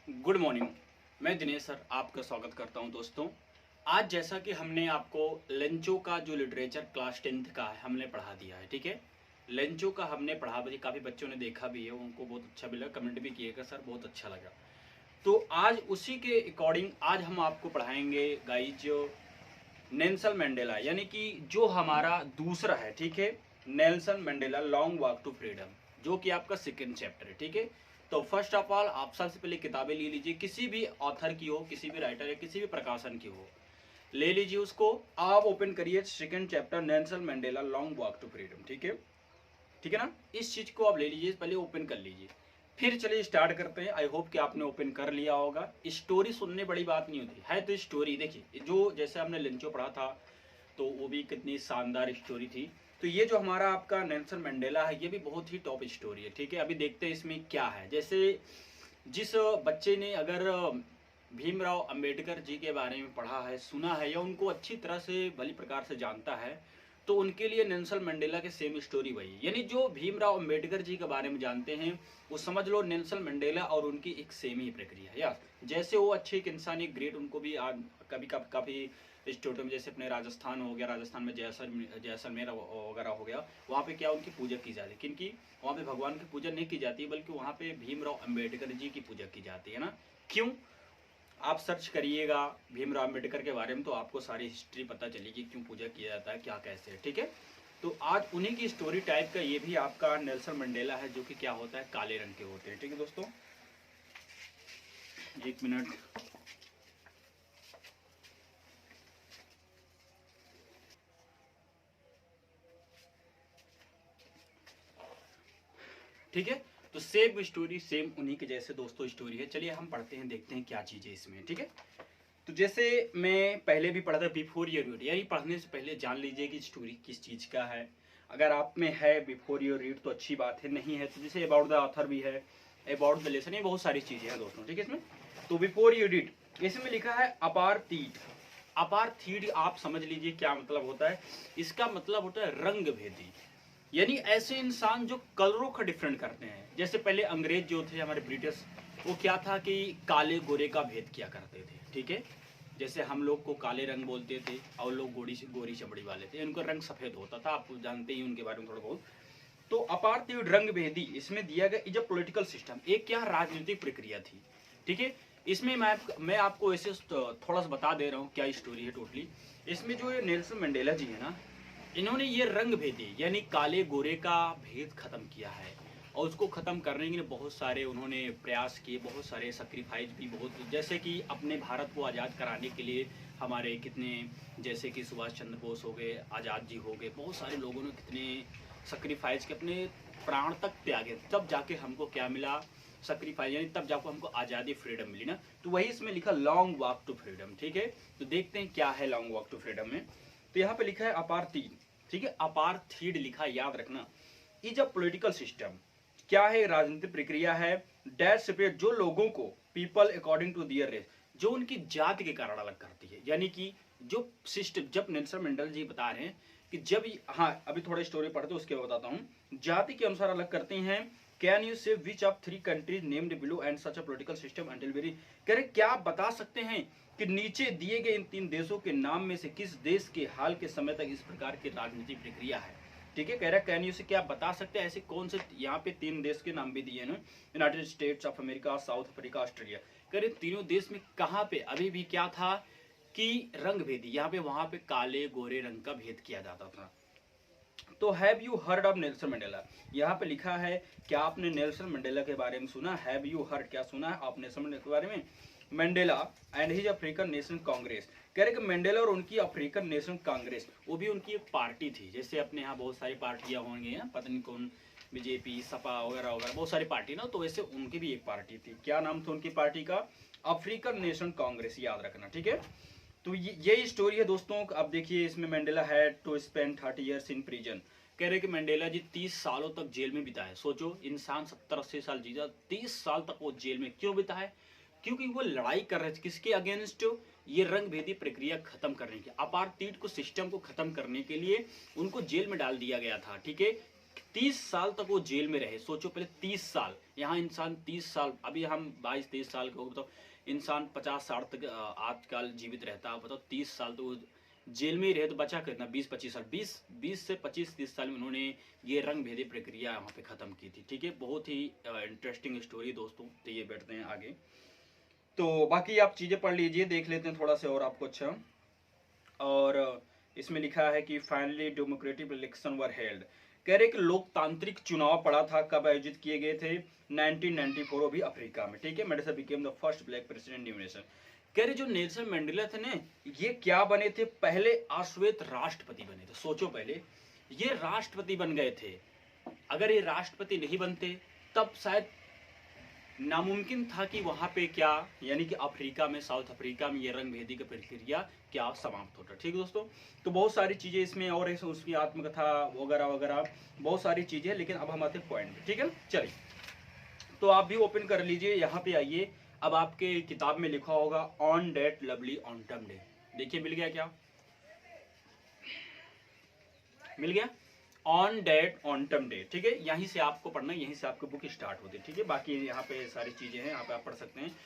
Good morning. मैं Dinesh sir आपका स्वागत करता हूं दोस्तों। आज जैसा कि हमने आपको लेंचो का जो लिटरेचर क्लास 10th का है हमने पढ़ा दिया है, ठीक है। लेंचो का हमने पढ़ा भी, काफ़ी बच्चों ने देखा भी है, उनको बहुत अच्छा भी लगा, कमेंट भी किएगा सर बहुत अच्छा लगा। तो आज उसी के अकॉर्डिंग आज हम आपको पढ़ाएंगे गाइज नेल्सन मंडेला, यानी कि जो हमारा दूसरा है, ठीक है। Nelson Mandela long walk to freedom, जो कि आपका सेकेंड चैप्टर है, ठीक है। तो फर्स्ट ऑफ ऑल आप सबसे पहले किताबें ले लीजिए, किसी भी ऑथर की हो, किसी भी राइटर या किसी भी प्रकाशन की हो, ले लीजिए उसको। आप ओपन करिए second chapter Nelson Mandela long walk to freedom, ठीक है, ठीक है ना। इस चीज को आप ले लीजिए, पहले ओपन कर लीजिए, फिर चलिए स्टार्ट करते हैं। आई होप कि आपने ओपन कर लिया होगा। स्टोरी सुनने बड़ी बात नहीं होती है, तो स्टोरी देखिए, जो जैसे हमने लिंचो पढ़ा था तो वो भी कितनी शानदार स्टोरी थी। तो ये जो हमारा आपका नेल्सन मंडेला है, ये भी बहुत ही टॉप स्टोरी है, ठीक है। अभी देखते हैं इसमें क्या है। जैसे जिस बच्चे ने अगर भीमराव अंबेडकर जी के बारे में पढ़ा है, सुना है, या उनको अच्छी तरह से भली प्रकार से जानता है, तो उनके लिए नेल्सन मंडेला के सेम स्टोरी वही है। यानी जो भीमराव अंबेडकर जी के बारे में जानते हैं वो समझ लो नेल्सन मंडेला और उनकी एक सेम ही प्रक्रिया है। यार जैसे वो अच्छे एक इंसान, एक ग्रेट, उनको भी कभी कभी काफ़ी स्टेटों में, जैसे अपने राजस्थान हो गया, राजस्थान में जैसलमेर वगैरह हो गया, वहाँ पे क्या उनकी पूजा की जाती है, किनकी, वहाँ पे भगवान की पूजा नहीं की जाती, बल्कि वहाँ पे भीमराव अंबेडकर जी की पूजा की जाती है ना। क्यों? आप सर्च करिएगा भीमराव अम्बेडकर के बारे में तो आपको सारी हिस्ट्री पता चलेगी, क्यों पूजा किया जाता है, क्या कैसे है, ठीक है। तो आज उन्हीं की स्टोरी टाइप का ये भी आपका नेल्सन मंडेला है, जो कि क्या होता है, काले रंग के होते हैं, ठीक है दोस्तों। एक मिनट, ठीक है। तो सेम स्टोरी, सेम उन्हीं के जैसे दोस्तों स्टोरी है। चलिए हम पढ़ते हैं, देखते हैं क्या चीज़ है इसमें, ठीक है। तो जैसे मैं पहले भी पढ़ा था, बिफोर योर रीड, यानी पढ़ने से पहले जान लीजिए कि स्टोरी किस चीज़ का है। अगर आप में है बिफोर योर रीड तो अच्छी बात है, नहीं है तो जैसे अबाउट द ऑथर भी है, अबाउट द लेसन, ये बहुत सारी चीज़ें हैं दोस्तों, ठीक है इसमें। तो बिफोर योर रीड इसमें लिखा है अपार्थीड। अपार्थीड आप समझ लीजिए क्या मतलब होता है। इसका मतलब होता है रंग भेदी, यानी ऐसे इंसान जो कलरों का डिफरेंट करते हैं। जैसे पहले अंग्रेज जो थे हमारे ब्रिटिश, वो क्या था कि काले गोरे का भेद किया करते थे, ठीक है। जैसे हम लोग को काले रंग बोलते थे और लोग गोरी चमड़ी वाले थे, इनका रंग सफेद होता था, आप जानते ही उनके बारे में थोड़ा बहुत। तो अपार्थिव रंग भेदी इसमें दिया गया इज अ पॉलिटिकल सिस्टम, एक क्या राजनीतिक प्रक्रिया थी, ठीक है। इसमें मैं आपको ऐसे थोड़ा सा बता दे रहा हूँ क्या स्टोरी है टोटली। इसमें जो ये नेल्सन मंडेला जी है ना, इन्होंने ये रंग भेदी यानी काले गोरे का भेद खत्म किया है, और उसको खत्म करने के लिए बहुत सारे उन्होंने प्रयास किए, बहुत सारे सेक्रीफाइस भी, बहुत, जैसे कि अपने भारत को आज़ाद कराने के लिए हमारे कितने, जैसे कि सुभाष चंद्र बोस हो गए, आज़ाद जी हो गए, बहुत सारे लोगों ने कितने सेक्रीफाइस के, अपने प्राण तक त्यागे, तब जाके हमको क्या मिला, सेक्रीफाइस, यानी तब जाकर हमको आज़ादी, फ्रीडम मिली ना। तो वही इसमें लिखा लॉन्ग वॉक टू फ्रीडम, ठीक है। तो देखते हैं क्या है लॉन्ग वॉक टू फ्रीडम में। तो यहाँ पे लिखा है अपार्थीड, ठीक है, अपार्थीड लिखा, याद रखना। इज अ पॉलिटिकल सिस्टम, क्या है, राजनीतिक प्रक्रिया है, डैश सेपरेट, जो लोगों को, people according to their race, जो उनकी जाति के कारण अलग करती है। यानी कि जो सिस्टम, जब नेल्सन मंडेला जी बता रहे हैं कि जब, हाँ अभी थोड़ा स्टोरी पढ़ते उसके बाद बताता हूँ, जाति के अनुसार अलग करते हैं। कैन यू से which of 3 countries named below and such a political system until very, कह रहे क्या आप बता सकते हैं कि नीचे दिए गए इन 3 देशों के नाम में से किस देश के हाल के समय तक इस प्रकार की राजनीतिक प्रक्रिया है, ठीक है। कह रहा है कैन यू से क्या आप बता सकते हैं ऐसे कौन से, यहाँ पे 3 देश के नाम भी दिए हैं, United states of America, south Africa, Australia. कह रहे तीनों देश में कहाँ पे अभी भी क्या था कि रंग भेदी, यहाँ पे वहां पे काले गोरे रंग का भेद किया जाता था। तो have you heard of Nelson Mandela, यहाँ पे लिखा है क्या आपने नेल्सन मंडेला के बारे में सुना, हैव यू हर्ड, क्या सुना है आप नेल्सन मंडेला के बारे में। Mandela and his African national Congress, कह रहे कि मंडेला और उनकी अफ्रीकन नेशनल कांग्रेस, वो भी उनकी एक पार्टी थी। जैसे अपने यहाँ बहुत सारी पार्टियां होंगी, पता नहीं कौन, बीजेपी, सपा वगैरह वगैरह, बहुत सारी पार्टी ना, तो वैसे उनकी भी एक पार्टी थी। क्या नाम था उनकी पार्टी का, अफ्रीकन नेशनल कांग्रेस, याद रखना, ठीक है। तो ये स्टोरी है दोस्तों। अब देखिए इसमें Mandela had to spend 30 years in prison, कह रहे कि मंडेला जी 30 सालों तक जेल में बिताए। सोचो इंसान 70-80 साल जीता, 30 साल तक वो जेल में क्यों बिताए, क्योंकि वो लड़ाई कर रहे थे किसके अगेंस्ट, ये रंग भेदी प्रक्रिया खत्म करने की, अपार्थीड को, सिस्टम को खत्म करने के लिए उनको जेल में डाल दिया गया था, ठीक है। 30 साल तक वो जेल में रहे। सोचो पहले 30 साल, यहाँ इंसान 30 साल, अभी हम 22-23 साल के हो, बताओ इंसान 50-60 तक आजकल जीवित रहता है, बताओ 30 साल तो जेल में ही रहे तो बचा कितना, 20-25 साल, 20 से 25-30 साल में उन्होंने ये रंग भेदी प्रक्रिया वहाँ पे ख़त्म की थी। ठीक है, बहुत ही इंटरेस्टिंग स्टोरी दोस्तों। तो ये बैठते हैं आगे, तो बाकी आप चीज़ें पढ़ लीजिए, देख लेते हैं थोड़ा सा और आपको अच्छा। और इसमें लिखा है कि finally democratic election were held, कह रहे कि लोकतांत्रिक चुनाव पड़ा था, कब आयोजित किए गए थे, 1994 भी अफ्रीका में। ठीक है, Mandela became the first black president new nation. कह रहे जो नेल्सन मंडेला थे ना, ये क्या बने थे, पहले अश्वेत राष्ट्रपति बने थे। सोचो पहले ये राष्ट्रपति बन गए थे, अगर ये राष्ट्रपति नहीं बनते तब शायद नामुमकिन था कि वहां पे क्या, यानी कि अफ्रीका में, साउथ अफ्रीका में ये रंग भेदी की प्रक्रिया क्या समाप्त होता। ठीक है दोस्तों, तो बहुत सारी चीजें इसमें और उसकी आत्मकथा वगैरह वगैरह बहुत सारी चीजें, लेकिन अब हम आते पॉइंट पे। ठीक है, चलिए तो आप भी ओपन कर लीजिए, यहाँ पे आइए। अब आपके किताब में लिखा होगा on that lovely autumn day, देखिए मिल गया क्या, मिल गया ऑन डेट ऑटम डे। ठीक है, यहीं से आपको पढ़ना, यहीं से आपकी बुक स्टार्ट होती है। ठीक है, बाकी यहाँ पे सारी चीजें हैं, यहाँ पे आप पढ़ सकते हैं।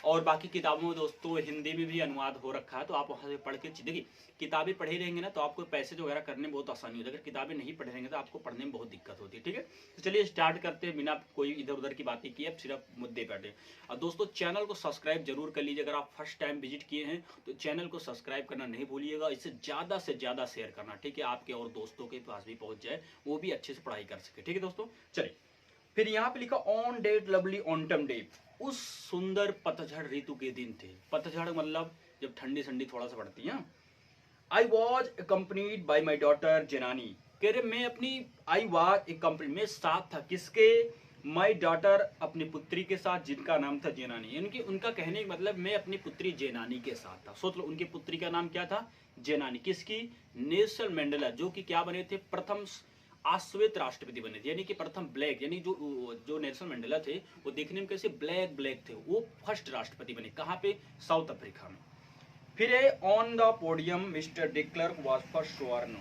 और बाकी किताबों में दोस्तों हिंदी में भी अनुवाद हो रखा है, तो आप वहाँ से पढ़ के, देखिए किताबें पढ़े रहेंगे ना तो आपको पैसे वगैरह करने में बहुत आसानी होती है, अगर किताबें नहीं पढ़े रहेंगे तो आपको पढ़ने में बहुत दिक्कत होती है। ठीक है, तो चलिए स्टार्ट करते हैं बिना कोई इधर उधर की बातें किए, अब सिर्फ मुद्दे बैठे। और दोस्तों चैनल को सब्सक्राइब जरूर कर लीजिए, अगर आप फर्स्ट टाइम विजिट किए हैं तो चैनल को सब्सक्राइब करना नहीं भूलिएगा, इसे ज़्यादा से ज़्यादा शेयर करना। ठीक है, आपके और दोस्तों के पास भी पहुँच जाए, वो भी अच्छे से पढ़ाई कर सके। ठीक है दोस्तों, चलिए फिर यहाँ पे लिखा on that lovely autumn day, उस सुंदर पतझड़ ऋतु के दिन थे। पतझड़ मतलब जब ठंडी ठंडी थोड़ा सा पड़ती है। I was accompanied by my daughter Zenani, कह रहे मैं अपनी, आई वॉज अकम्पनीड, में साथ था, किसके, माई डॉटर, अपनी पुत्री के साथ, जिनका नाम था जेनानी। यानी कि उनका कहने का मतलब मैं अपनी पुत्री जेनानी के साथ था। सोच लो उनकी पुत्री का नाम क्या था, जेनानी। किसकी, नेल्सन मंडेला, जो कि क्या बने थे, प्रथम आश्वेत राष्ट्रपति बने थे, यानी कि प्रथम ब्लैक, यानी जो नेल्सन मंडेला थे वो देखने में कैसे ब्लैक ब्लैक थे, वो फर्स्ट राष्ट्रपति बने। कहाँ पे, साउथ अफ्रीका में। फिर है on the podium Mr de Klerk was first sworn.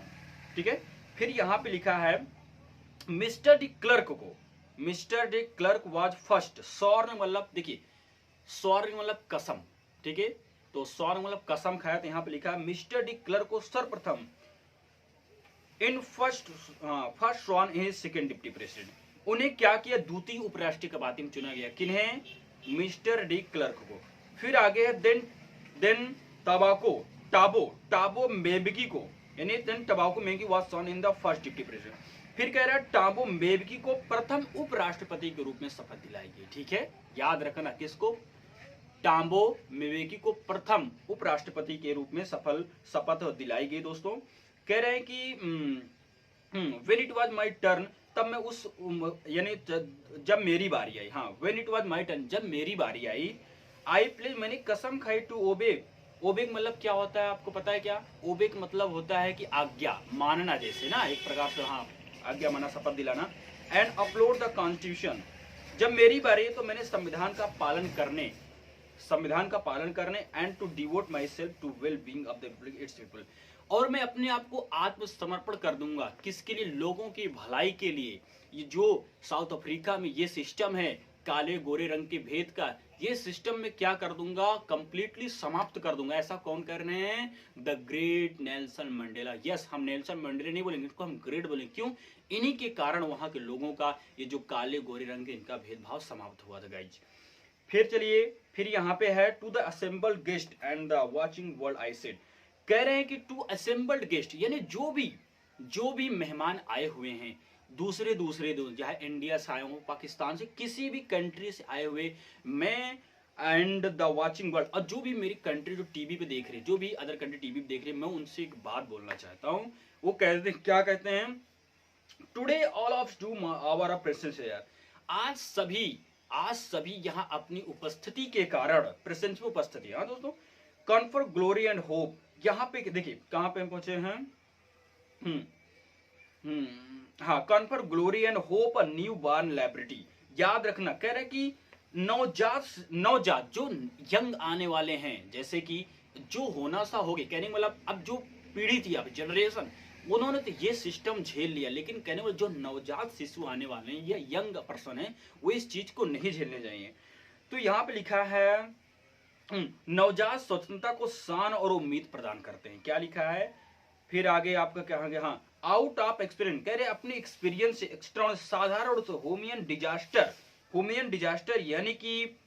ठीक है, फिर यहाँ पे लिखा है मिस्टर डी क्लर्क को, Mr de Klerk was first, sworn मतलब देखिए स्वर्ण मतलब कसम। ठीक है, तो स्वर्ण मतलब कसम खाया, तो यहाँ पे लिखा है मिस्टर डी क्लर्क को सर्वप्रथम in first one in second deputy president, उन्हें क्या किया, द्वितीय उपराष्ट्रपति में चुना गया। किन्हें, मिस्टर डी क्लर्क को। फिर आगे है देन टबाको, टाबो मेबकी को, यानी then Thabo Mbeki was sworn in the first deputy president. फिर कह रहा है टाबो मेबकी को प्रथम उपराष्ट्रपति के रूप में शपथ दिलाई गई। ठीक है, याद रखना किसको, टाबो मेबकी को प्रथम उपराष्ट्रपति के रूप में शपथ दिलाई गई। दोस्तों कह रहे हैं कि when it was my turn, तब मैं उस यानी जब मेरी बारी आई, हाँ when it was my turn, जब मेरी बारी आई, आई प्लेज, मैंने कसम खाई, टू ओबे, ओबे मतलब क्या होता है आपको पता है क्या, ओबे का मतलब होता है कि आज्ञा मानना, जैसे ना एक प्रकार से, हाँ आज्ञा माना, शपथ दिलाना। एंड अपलोड द कॉन्स्टिट्यूशन, जब मेरी बारी है तो मैंने संविधान का पालन करने and to devote myself to well being of the public its people, और मैं अपने आप को आत्मसमर्पण कर दूंगा, किसके लिए, लोगों की भलाई के लिए। ये जो साउथ अफ्रीका में ये सिस्टम है काले गोरे रंग के भेद का, ये सिस्टम में क्या कर दूंगा, कंप्लीटली समाप्त कर दूंगा। ऐसा कौन कर रहे हैं, the great Nelson Mandela. Yes, हम नेल्सन मंडेला नहीं बोलेंगे, इसको हम ग्रेट बोलेंगे। क्यों, इन्हीं के कारण वहां के लोगों का ये जो काले गोरे रंग के इनका भेदभाव समाप्त हुआ था गाइज। फिर चलिए, फिर यहाँ पे है to the assembled guest and the watching world I said, कह रहे हैं कि टू असेंबल्ड गेस्ट, यानी जो भी मेहमान आए हुए हैं, दूसरे चाहे इंडिया से आए हो, पाकिस्तान से, किसी भी कंट्री से आए हुए, मैं एंड द वाचिंग वर्ल्ड, और जो भी मेरी कंट्री जो टीवी पे देख रही, जो भी अदर कंट्री टीवी पे देख रही, मैं उनसे एक बात बोलना चाहता हूँ। वो कहते हैं, क्या कहते हैं, today all of do our presence here, आज सभी यहाँ अपनी उपस्थिति के कारण, प्रेजेंस में उपस्थिति, हाँ दोस्तों, कॉन्फर ग्लोरी एंड होप, यहाँ पे देखिए कहाँ पे हम पहुंचे हैं, हाँ, confer glory and hope a new born liberty. याद रखना, कह रहे कि नवजात जो यंग आने वाले हैं, जैसे कि जो होना सा हो गए, कहने मतलब अब जो पीढ़ी थी, अब जनरेशन, उन्होंने तो ये सिस्टम झेल लिया, लेकिन कहने वाले जो नवजात शिशु आने वाले हैं या यंग पर्सन है वो इस चीज को नहीं झेलने चाहिए। तो यहाँ पे लिखा है नवजात स्वतंत्रता को शान और उम्मीद प्रदान करते हैं। क्या लिखा है फिर आगे आपका क्या है, हाँ आउट ऑफ एक्सपीरियंस, कह रहे अपने एक्सपीरियंस से एक्स्ट्रा साधारण होमियन डिजास्टर यानी कि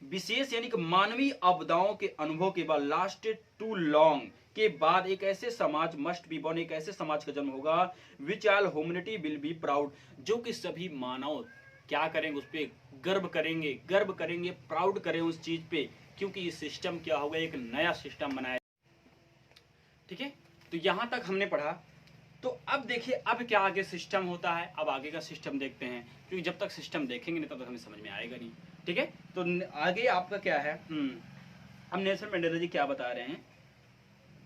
विशेष यानी कि मानवीय आपदाओं के अनुभव के बाद लास्टेड टू लॉन्ग के बाद एक ऐसे समाज मस्ट बी बॉर्न, एक ऐसे समाज का जन्म होगा which all humanity will be proud, जो कि सभी मानव क्या करेंगे उस पर गर्व करेंगे प्राउड करें उस चीज पे, क्योंकि ये सिस्टम क्या होगा एक नया सिस्टम बनाया। ठीक है, तो यहां तक हमने पढ़ा। तो अब देखिए अब क्या आगे सिस्टम होता है, अब आगे का सिस्टम देखते हैं, क्योंकि जब तक सिस्टम देखेंगे नहीं तब तक हमें समझ में आएगा नहीं। ठीक है, तो आगे आपका क्या है, अब नेल्सन मंडेला जी क्या बता रहे हैं,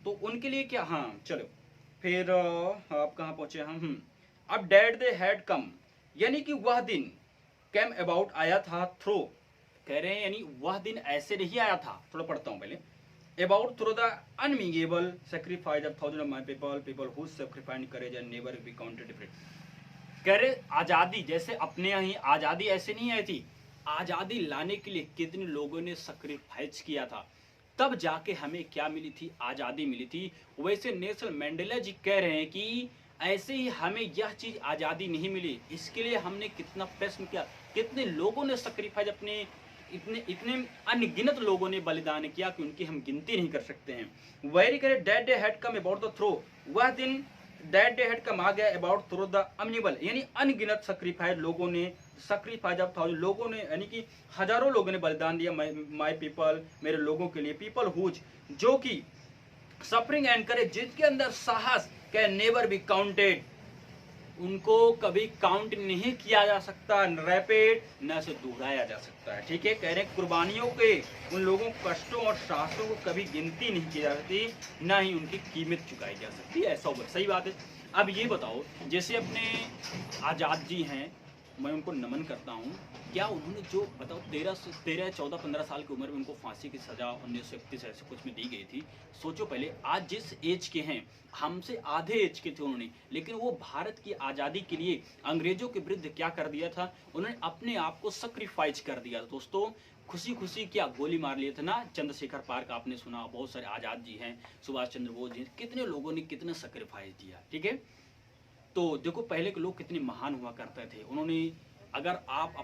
तो उनके लिए क्या, हाँ चलो फिर आप कहाँ पहुंचे हम, अब डेट दे हैड कम, यानी कि वह दिन कैम अबाउट आया था थ्रो, कह रहे हैं यानी वह दिन ऐसे नहीं आया था, थोड़ा पढ़ता हूँ पहले, about through the unmeasurable sacrifice of thousands of my people whose sacrifice courage and never be counted different। कह रहे आजादी जैसे अपने यहाँ ही आजादी ऐसे नहीं आई थी, आजादी लाने के लिए कितने लोगों ने सैक्रिफाइस किया था, तब जाके हमें क्या मिली थी, आजादी मिली थी। वैसे नेल्सन मंडेला जी कह रहे हैं कि ऐसे ही हमें यह चीज आजादी नहीं मिली, इसके लिए हमने कितना प्रश्न किया, कितने लोगों ने सैक्रिफाइस अपने इतने अनगिनत लोगों ने बलिदान किया कि उनकी हम गिनती नहीं कर सकते हैं। वेरी करे that day had come about the through, वह दिन दैट डे हैड कम आ गया अबाउट थ्रो द अमनिबल, यानी अनगिनत सैक्रिफाइस लोगों ने, सैक्रिफाइस ऑफ थाउजेंड लोगों ने, यानी कि हजारों लोगों ने बलिदान दिया माय पीपल, मेरे लोगों के लिए, पीपल हुज जो कि सफरिंग एंड करेज, जिसके अंदर साहस कैन नेवर बी काउंटेड, उनको कभी काउंट नहीं किया जा सकता, रैपिड न से दोहराया जा सकता है। ठीक है, कह रहे हैं कुर्बानियों के, उन लोगों कष्टों और साहसों को कभी गिनती नहीं की जा सकती, ना ही उनकी कीमत चुकाई जा सकती, ऐसा होगा। सही बात है। अब ये बताओ, जैसे अपने आजाद जी हैं, मैं उनको नमन करता हूँ, क्या उन्होंने जो बताओ 13, 14, 15 साल की उम्र में उनको फांसी की सजा 1931 ऐसे कुछ में दी गई थी। सोचो पहले, आज जिस एज के हैं, हमसे आधे एज के थे उन्होंने, लेकिन वो भारत की आज़ादी के लिए अंग्रेजों के विरुद्ध क्या कर दिया था, उन्होंने अपने आप को सैक्रिफाइस कर दिया। दोस्तों खुशी खुशी क्या गोली मार लिए थे ना, चंद्रशेखर पार्क आपने सुना, बहुत सारे आज़ाद जी हैं, सुभाष चंद्र बोस जी, कितने लोगों ने कितना सैक्रिफाइस दिया। ठीक है, तो देखो पहले के लोग कितने महान हुआ करते थे, उन्होंने, अगर आप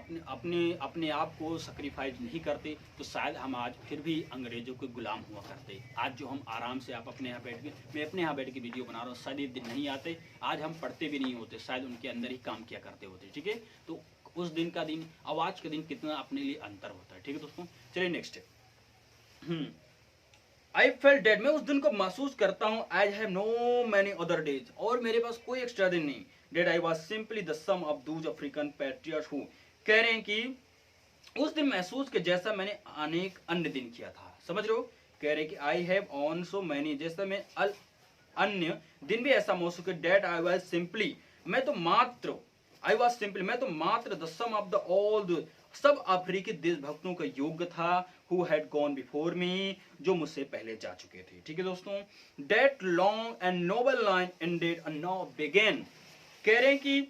अपने आप को सैक्रिफाइस नहीं करते तो शायद हम आज फिर भी अंग्रेजों के गुलाम हुआ करते। आज जो हम आराम से आप अपने यहाँ बैठ के, मैं अपने यहाँ बैठ के वीडियो बना रहा हूँ, शायद ये दिन नहीं आते, आज हम पढ़ते भी नहीं होते, शायद उनके अंदर ही काम किया करते होते। ठीक है, तो उस दिन का दिन और आज का दिन कितना अपने लिए अंतर होता है। ठीक है दोस्तों, चलिए नेक्स्ट है। आई फेल्ट डेड, मैं उस दिन को महसूस करता हूँ, I have no many other days, और मेरे पास कोई एक्स्ट्रा दिन नहीं, that I was simply the sum of those African patriots who, कह रहे हैं कि उस दिन महसूस के जैसा मैंने अनेक अन्य दिन किया था। समझ रहे हो, कह रहे हैं कि I have on so many, जैसा मैं अन्य दिन भी ऐसा महसूस किया, डेड आई वाज सिंपली, मैं तो मात्र, आई वाज सिंपली, मैं तो मात्र the sum of the all the, सब अफ्रीकी देशभक्तों का योग था, who had gone before me, जो मुझसे पहले जा चुके थे। ठीक है दोस्तों, that long and noble line ended and now begin, कह रहे हैं कि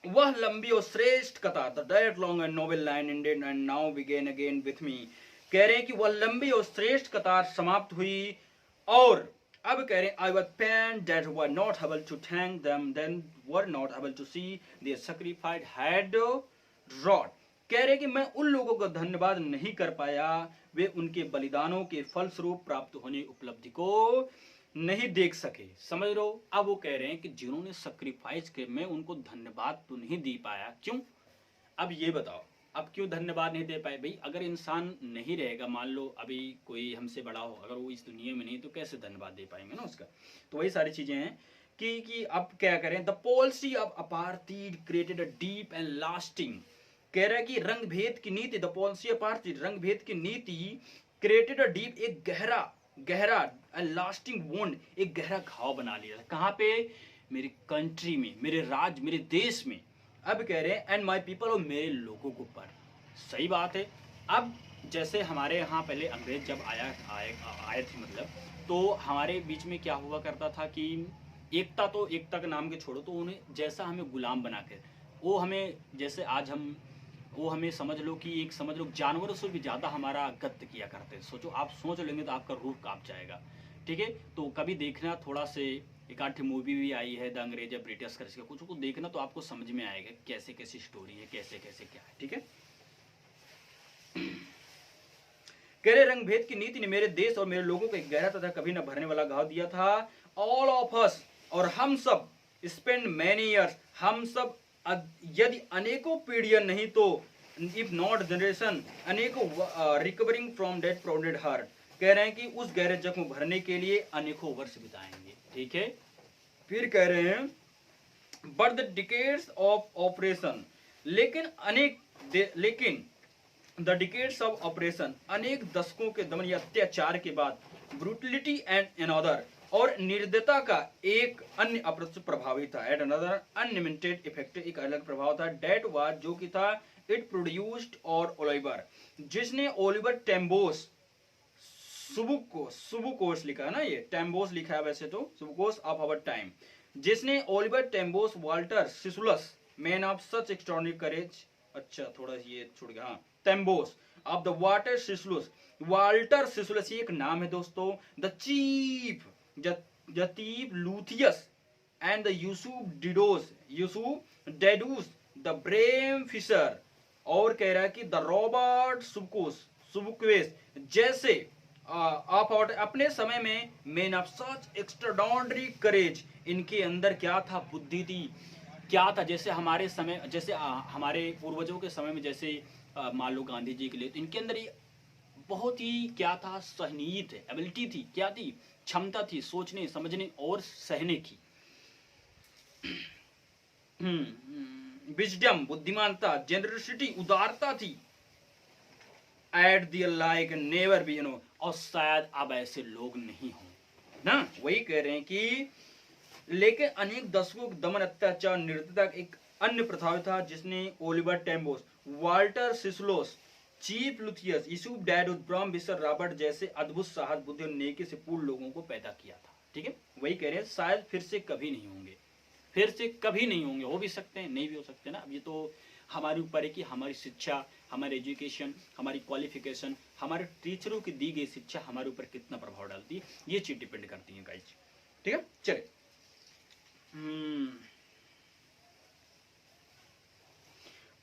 वह लंबी और श्रेष्ठ कतार, the that long and noble line ended and now begin again with me, कह रहे हैं कि वह लंबी और श्रेष्ठ कतार समाप्त हुई, और अब कह रहे हैं I was pain that were not able to thank them, then were not able to see their sacrifice had wrought, कह रहे कि मैं उन लोगों का धन्यवाद नहीं कर पाया, वे उनके बलिदानों के फलस्वरूप प्राप्त होने उपलब्धि को नहीं देख सके। समझ लो, अब वो कह रहे हैं कि जिन्होंने सैक्रिफाइस किया, मैं उनको धन्यवाद तो नहीं दे पाया। क्यों, अब ये बताओ, अब क्यों धन्यवाद नहीं दे पाए भाई? अगर इंसान नहीं रहेगा, मान लो अभी कोई हमसे बड़ा हो, अगर वो इस दुनिया में नहीं, तो कैसे धन्यवाद दे पाएंगे ना उसका। तो वही सारी चीजें हैं कि अब क्या करें, the policy of apartheid created a deep and lasting, कह रहा है कि रंग भेद की नीति, द पॉलिसी ऑफ अपार्थाइड, रंग भेद की नीति, क्रिएटेड अ डीप, एक गहरा लास्टिंग वुंड, एक गहरा घाव बना लिया। कहाँ पे? मेरी कंट्री में, मेरे राज्य, मेरे देश में। अब कह रहे हैं एंड माय पीपल, और मेरे लोगों को पर। सही बात है। अब जैसे हमारे यहाँ पहले अंग्रेज जब आए थे, मतलब तो हमारे बीच में क्या हुआ करता था कि एकता, तो एकता के नाम के छोड़ो, तो उन्हें जैसा हमें गुलाम बना के, वो हमें जैसे आज हम, वो हमें समझ लो कि एक समझ लो जानवरों से भी ज़्यादा हमारा गद्य किया करते हैं। सोचो, आप सोच लेंगे तो आपका रूह कांप जाएगा। ठीक है, तो कभी देखना थोड़ा से, एक आठ मूवी भी आई है द अंग्रेज या ब्रिटिश करके, कुछ को देखना तो आपको समझ में आएगा कैसे कैसी स्टोरी है, कैसे कैसे क्या है। ठीक है, कह रहे रंग भेद की नीति ने मेरे देश और मेरे लोगों को एक गहरा तथा कभी न भरने वाला घाव दिया था। ऑल ऑफ अस, और हम सब, स्पेंड मैनी ईयर्स, हम सब यदि अनेकों पीढ़ियां नहीं तो इफ नॉट जनरेशन, अनेकों रिकवरिंग फ्रॉम डेट प्राउडेड हार्ट, कह रहे हैं कि उस गहरे जख्म भरने के लिए अनेकों वर्ष बिताएंगे। ठीक है, फिर कह रहे हैं but the decades of operation, लेकिन द डिकेड्स ऑफ ऑपरेशन, अनेक दशकों के दमन या अत्याचार के बाद, ब्रूटलिटी एंड अनदर, और निर्दयता का एक अन्य अप्रत्यक्ष प्रभावी था, एट अनदर अनलिमिटेड इफेक्ट, एक अलग प्रभाव था, डेट वाज, जो कि था, इट प्रोड्यूस्ड और ओलिवर, जिसने ओलिवर टेम्बोस, सुबुकोस लिखा है ना, ये टेम्बोस लिखा है वैसे तो, सुबुकोस ऑफ आवर टाइम, जिसने Oliver Tambos, Walter Sisulus, man of such extraordinary courage, अच्छा थोड़ा ये छूट गया, हाँ, Tambos of the Walter Sisulus, Walter Sisulus, ये एक नाम है दोस्तों, द चीफ जतीब Luthulis and the Yusuf Dadoos, the Bram Fischer, और कह रहा है कि द रॉबर्ट सुबुक्वेस जैसे आप अपने समय में मेन ऑफ सच एक्स्ट्राऑर्डिनरी करेज, इनके अंदर क्या था, बुद्धि थी, क्या था, जैसे हमारे समय, जैसे हमारे पूर्वजों के समय में जैसे मान लो गांधी जी के लिए, तो इनके अंदर ये बहुत ही क्या था, सहनीय थे, एबिलिटी थी, क्या थी, क्षमता थी सोचने समझने और सहने की, विजडम बुद्धिमानता, जेनरसिटी उदारता थी, at the like never be, और शायद अब ऐसे लोग नहीं हों ना। वही कह रहे हैं कि लेकिन अनेक दशकों दमन अत्याचार निर्दयता एक अन्य प्रभाव था, जिसने Oliver Tambos, Walter Sisulus, chief Luthius, Yusuf Dadoos, Bram बिसर रॉबर्ट जैसे अद्भुत साहस, बुद्धि और नेकी से पूर्ण लोगों को पैदा किया था। ठीक है, वही कह रहे हैं शायद फिर से कभी नहीं होंगे, फिर से कभी नहीं होंगे, हो भी सकते हैं नहीं भी हो सकते ना। अब ये तो हमारे ऊपर है कि हमारी शिक्षा, हमारी एजुकेशन, हमारी क्वालिफिकेशन, हमारे टीचरों की दी गई शिक्षा हमारे ऊपर कितना प्रभाव डालती है, ये चीज डिपेंड करती है गाइस। ठीक है, चले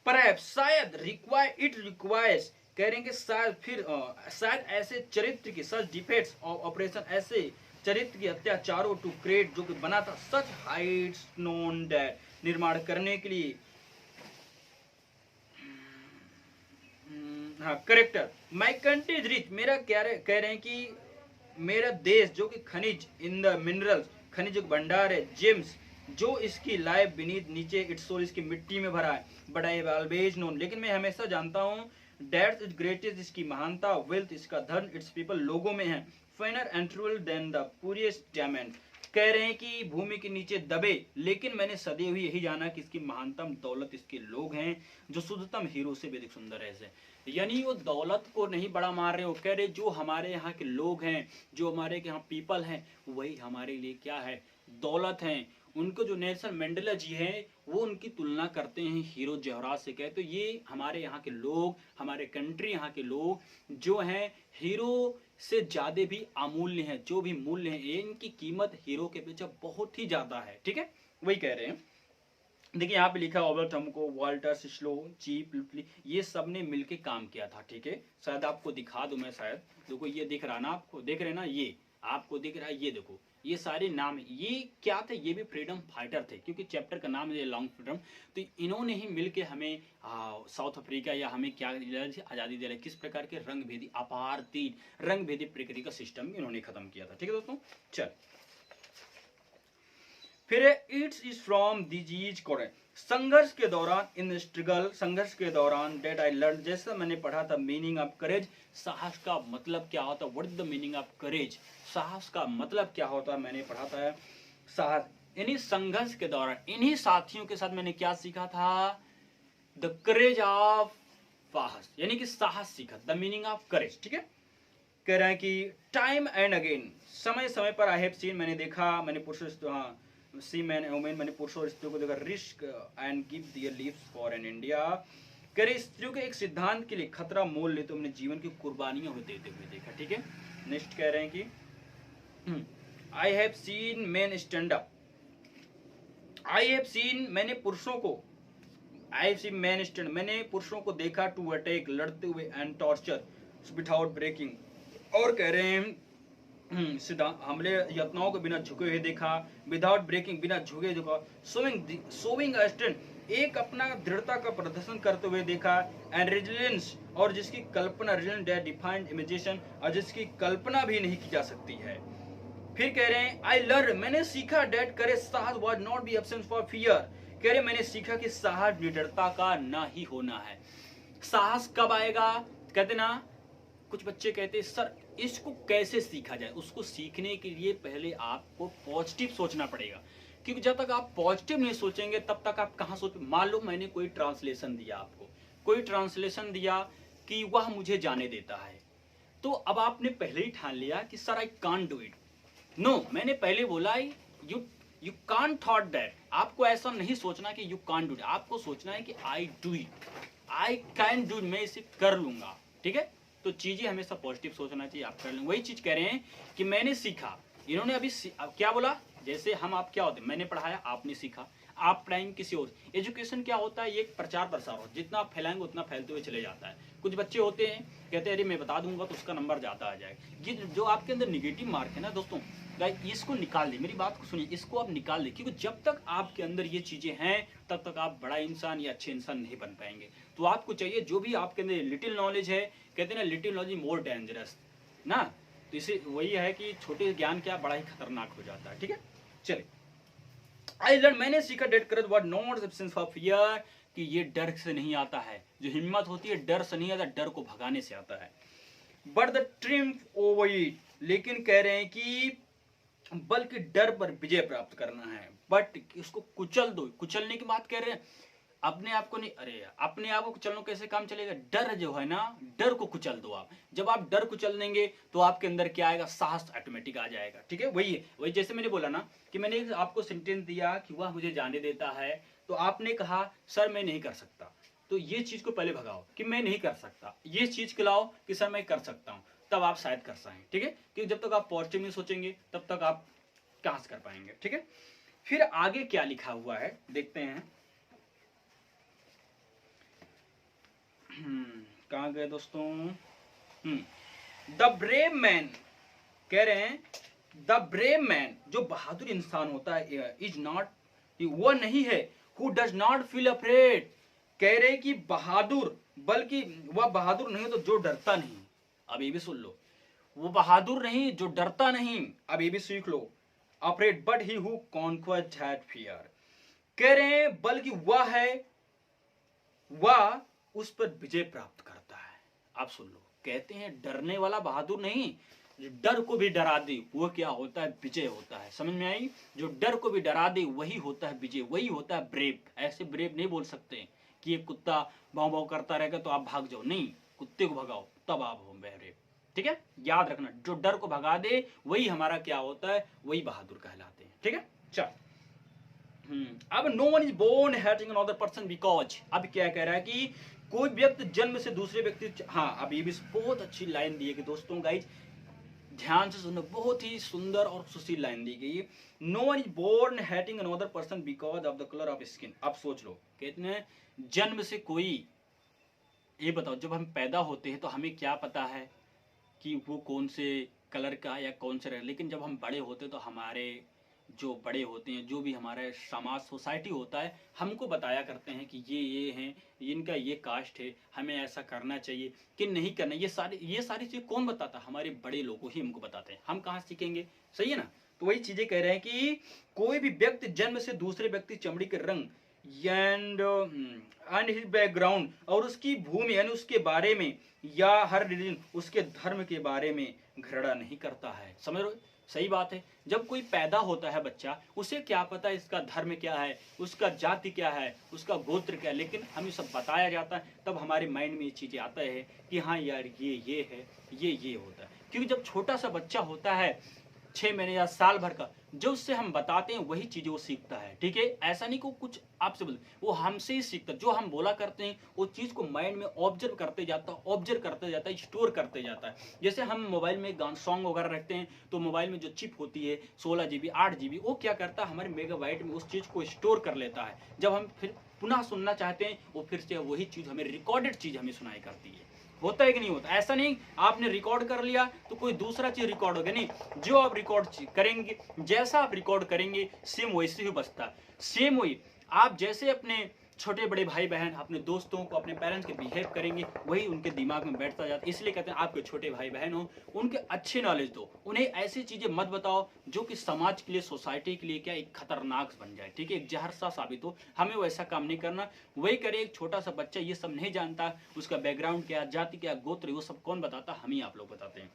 परहैप्स, शायद, रिक्वायर्स, कह रहे हैं कि शायद फिर शायद ऐसे चरित्र की, सच डिफेक्ट्स ऑफ ऑपरेशन, ऐसे चरित्र की अत्याचारों टू क्रिएट, जो कि बना था, सच हाइट्स नोन दैट, निर्माण करने के लिए, हाँ character, my country is rich, मेरा क्या कह रहे हैं कि मेरा देश जो कि खनिज, इन द मिनरल्स, खनिज भंडार है, जेम्स, जो इसकी लाइफ बीनीथ, नीचे इट्स सोल, इसकी मिट्टी में भरा है, but I have always known, लेकिन मैं हमेशा जानता हूँ, डेट्स इज ग्रेटेस्ट, इसकी महानता, वेल्थ, इसका धन, इट्स पीपल, लोगों में है, finer and truer than the purest diamond, कह रहे हैं कि भूमि के नीचे दबे, लेकिन मैंने सदैव यही जाना कि इसकी महानतम दौलत इसके लोग हैं, जो शुद्धतम हीरो से भी अधिक सुंदर है ऐसे, यानी वो दौलत को नहीं बड़ा मार रहे हो, कह रहे जो हमारे यहाँ के लोग हैं, जो हमारे यहाँ पीपल हैं, वही हमारे लिए क्या है, दौलत हैं। उनको जो नेल्सन मंडेला जी हैं, वो उनकी तुलना करते हैं हीरो जवाहरलाल से, कहते तो ये हमारे यहाँ के लोग, हमारे कंट्री यहाँ के लोग जो हैं, हीरो से ज्यादा भी अमूल्य हैं, जो भी मूल्य है इनकी कीमत हीरो के पीछे बहुत ही ज्यादा है। ठीक है, वही कह रहे हैं। देखिए यहाँ पे लिखा ओबर्ट टमको, वाल्टर सिस्लो, चीप लुटली, ये सब ने मिलके काम किया था। ठीक है, शायद आपको दिखा दूं मैं, शायद देखो ये दिख रहा ना आपको, देख रहे ना, ये आपको दिख रहा है, ये देखो ये सारे नाम, ये क्या थे, ये भी फ्रीडम फाइटर थे, क्योंकि चैप्टर का नाम है लॉन्ग फ्रीडम। तो इन्होंने ही मिलके हमें साउथ अफ्रीका या हमें क्या आज़ादी दे रहे, किस प्रकार के रंग भेदी अपार्थिव रंग भेदी प्रकृति का सिस्टम इन्होंने खत्म किया था। ठीक है दोस्तों, चल फिर इट्स इज फ्रॉम डिजीज कोरेन, संघर्ष के दौरान, इन स्ट्रगल, संघर्ष के दौरान, डेट आई लर्न, जैसा मैंने पढ़ा था, मीनिंग ऑफ करेज, साहस का मतलब क्या होता है, what is the meaning of courage, साहस का मतलब क्या होता है, मैंने पढ़ा था साहस। इन्हीं संघर्ष के दौरान इन्हीं साथियों के साथ मैंने क्या सीखा था, द करेज ऑफ साहस, यानी कि साहस सीखा, द मीनिंग ऑफ करेज। ठीक है, कह रहे हैं कि टाइम एंड अगेन, समय समय पर आई हैव सीन, मैंने देखा, मैंने पुरुष, हाँ सी मैन वुमेन, मैंने पुरुषों और स्त्रियों को देखा, risk and give their lives for an India, कह रहे स्त्रियों के एक सिद्धांत के लिए खतरा मोल लेते अपने जीवन की कुर्बानियां हो देते हुए देखा। ठीक है, नेक्स्ट कह रहे हैं कि I have seen man stand up, I have seen, मैंने पुरुषों को, I have seen man stand, मैंने पुरुषों को देखा टू अटैक, लड़ते हुए, एंड टॉर्चर विदाउट ब्रेकिंग, और कह रहे हैं सीधा हमले यत्नाओं को बिना झुके हुए देखा, विदाउट ब्रेकिंग, बिना झुके झुका, शोविंग स्टैंड, एक अपना दृढ़ता का प्रदर्शन करते हुए देखा, एंड रेजिलियंस, और जिसकी कल्पना, रेजिलियंस दैट डिफाइंड इमेजिनेशन, और जिसकी कल्पना भी नहीं की जा सकती है। फिर कह रहे हैं आई लर्न, मैंने सीखा, डेट करेज साहस was not be absence for fear, कह रहे मैंने सीखा कि साहस निडरता का ना ही होना है। साहस कब आएगा, कहते ना, कुछ बच्चे कहते हैं सर इसको कैसे सीखा जाए, उसको सीखने के लिए पहले आपको पॉजिटिव सोचना पड़ेगा, क्योंकि जब तक आप पॉजिटिव नहीं सोचेंगे तब तक आप कहाँ सोच। मान लो मैंने कोई ट्रांसलेशन दिया, आपको कोई ट्रांसलेशन दिया कि वह मुझे जाने देता है, तो अब आपने पहले ही ठान लिया कि sir I can't do it. No, मैंने पहले बोला यू कांट थॉट दैट, आपको ऐसा नहीं सोचना कि यू कांट डू इट, आपको सोचना है कि I do it, I can do, मैं इसे कर लूंगा। ठीक है, तो चीजें हमेशा पॉजिटिव सोचना चाहिए, आप कर लेंगे। वही चीज कह रहे हैं कि मैंने सीखा, इन्होंने अभी क्या बोला, जैसे हम आप क्या होते हैं, मैंने पढ़ाया, आपने सीखा, आप पढ़ाएंगे किसी और। एजुकेशन क्या होता है, ये एक प्रचार प्रसार हो, जितना आप फैलाएंगे उतना फैलते हुए चले जाता है। कुछ बच्चे होते हैं कहते हैं अरे मैं बता दूंगा तो उसका नंबर जाता आ जाएगा। ये जो आपके अंदर निगेटिव मार्क है ना दोस्तों, इसको निकाल दे, मेरी बात को सुनिए, इसको आप निकाल दे, क्योंकि जब तक आपके अंदर ये चीजें हैं तब तक आप बड़ा इंसान या अच्छे इंसान नहीं बन पाएंगे। तो आपको चाहिए जो भी आपके अंदर लिटिल नॉलेज है, कहते हैं ना लिटिल नॉलेज मोर डेंजरस ना, तो इसे वही है कि छोटे ज्ञान क्या बड़ा ही खतरनाक हो जाता है। ठीक है, चलिए आई लर्न, मैंने सीखा, that courage was not absence of fear, कि ये डर से नहीं आता है, जो हिम्मत होती है डर से नहीं आता, डर को भगाने से आता है। But the triumph over it, लेकिन कह रहे हैं कि बल्कि डर पर विजय प्राप्त करना है, बट उसको कुचल दो। कुचलने की बात कह रहे हैं, अपने आप को नहीं, अरे अपने आप को कुचलना कैसे काम चलेगा, डर जो है ना, डर को कुचल दो आप। जब आप डर कुचल देंगे तो आपके अंदर क्या आएगा, साहस ऑटोमेटिक आ जाएगा। ठीक है, वही है, वही जैसे मैंने बोला ना कि मैंने आपको सेंटेंस दिया कि वह मुझे जाने देता है, तो आपने कहा सर मैं नहीं कर सकता, तो ये चीज को पहले भगाओ कि मैं नहीं कर सकता, ये चीज खिलाओ कि सर मैं कर सकता हूँ, तब आप शायद कर पाएंगे। ठीक है, क्योंकि जब तक आप पॉजिटिव नहीं सोचेंगे तब तक आप कहां से कर पाएंगे। ठीक है, फिर आगे क्या लिखा हुआ है देखते हैं। कहां गए दोस्तों, द ब्रेव मैन, कह रहे हैं द ब्रेव मैन, जो बहादुर इंसान होता है, इज नॉट, वो नहीं है, who does not feel afraid, कह रहे कि बहादुर, बल्कि वह बहादुर नहीं तो जो डरता नहीं। अब ये भी सुन लो, वो बहादुर नहीं जो डरता नहीं, अब ये भी सीख लो, afraid but he who conquers that fear, कह रहे हैं बल्कि वह है, वह उस पर विजय प्राप्त करता है। आप सुन लो, कहते हैं डरने वाला बहादुर नहीं, जो डर को भी डरा दे वो क्या होता है, विजय होता है। समझ में आई, जो डर को भी डरा दे वही होता है विजय, वही होता है ब्रेव। ऐसे ब्रेव नहीं बोल सकते कि ये कुत्ता भाव भाव करता रहेगा तो आप भाग जाओ, नहीं, कुत्ते को भगाओ तब आप हो ब्रेव। ठीक है, याद रखना, जो डर को भगा दे वही हमारा क्या होता है, वही बहादुर कहलाते हैं। ठीक है, चल अब no one is born hating another person because, अब क्या कह रहा है कि कोई व्यक्ति जन्म से दूसरे व्यक्ति, हाँ अब ये भी बहुत अच्छी लाइन दी है कि दोस्तों गाइज ध्यान से सुनो, बहुत ही सुंदर और सुशील लाइन दी गई है। No one is born hating another person because of the colour of skin. अब सोच लो, कहते हैं जन्म से कोई, ये बताओ जब हम पैदा होते हैं तो हमें क्या पता है कि वो कौन से कलर का या कौन से, लेकिन जब हम बड़े होते हैं तो हमारे जो बड़े होते हैं, जो भी हमारा समाज सोसाइटी होता है, हमको बताया करते हैं कि ये हैं, इनका ये कास्ट है, हमें ऐसा करना चाहिए कि नहीं करना। ये सारी चीज़ कौन बताता, हमारे बड़े लोग ही हमको बताते हैं, हम कहाँ सीखेंगे, सही है ना। तो वही चीज़ें कह रहे हैं कि कोई भी व्यक्ति जन्म से दूसरे व्यक्ति चमड़ी के रंग एंड हिज बैकग्राउंड, और उसकी भूमि यानी उसके बारे में, या हर रिलीजन उसके धर्म के बारे में घृणा नहीं करता है। समझ रहे हो, सही बात है। जब कोई पैदा होता है बच्चा, उसे क्या पता है इसका धर्म क्या है, उसका जाति क्या है, उसका गोत्र क्या है, लेकिन हमें सब बताया जाता है, तब हमारे माइंड में ये चीजें आता है कि हाँ यार ये है, ये होता है। क्योंकि जब छोटा सा बच्चा होता है, 6 महीने या साल भर का, जो उससे हम बताते हैं वही चीजें वो सीखता है। ठीक है, ऐसा नहीं कि कुछ आपसे बोले, वो हमसे ही सीखता है। जो हम बोला करते हैं वो चीज को माइंड में ऑब्जर्व करते जाता है, स्टोर करते जाता है। जैसे हम मोबाइल में गान सॉन्ग वगैरह रखते हैं तो मोबाइल में जो चिप होती है 16 GB 8 GB, वो क्या करता है हमारे मेगाबाइट में उस चीज को स्टोर कर लेता है। जब हम फिर पुनः सुनना चाहते हैं वो फिर से वही चीज हमें रिकॉर्डेड चीज हमें सुनाई करती है। होता है कि नहीं होता? ऐसा नहीं आपने रिकॉर्ड कर लिया तो कोई दूसरा चीज रिकॉर्ड हो गया, नहीं, जो आप रिकॉर्ड करेंगे, जैसा आप रिकॉर्ड करेंगे सेम वैसे ही बचता। सेम वही आप जैसे अपने छोटे बड़े भाई बहन, अपने दोस्तों को, अपने पेरेंट्स के बिहेव करेंगे, वही उनके दिमाग में बैठता जाता है। इसलिए कहते हैं आपके छोटे भाई बहन हो उनके अच्छी नॉलेज दो, उन्हें ऐसी चीजें मत बताओ जो कि समाज के लिए, सोसाइटी के लिए क्या एक खतरनाक बन जाए। ठीक है, एक जहर सा साबित हो। हमें वैसा काम नहीं करना। वही करे, एक छोटा सा बच्चा ये सब नहीं जानता, उसका बैकग्राउंड क्या, जाति क्या, गोत्र, वो सब कौन बताता? हम ही आप लोग बताते हैं।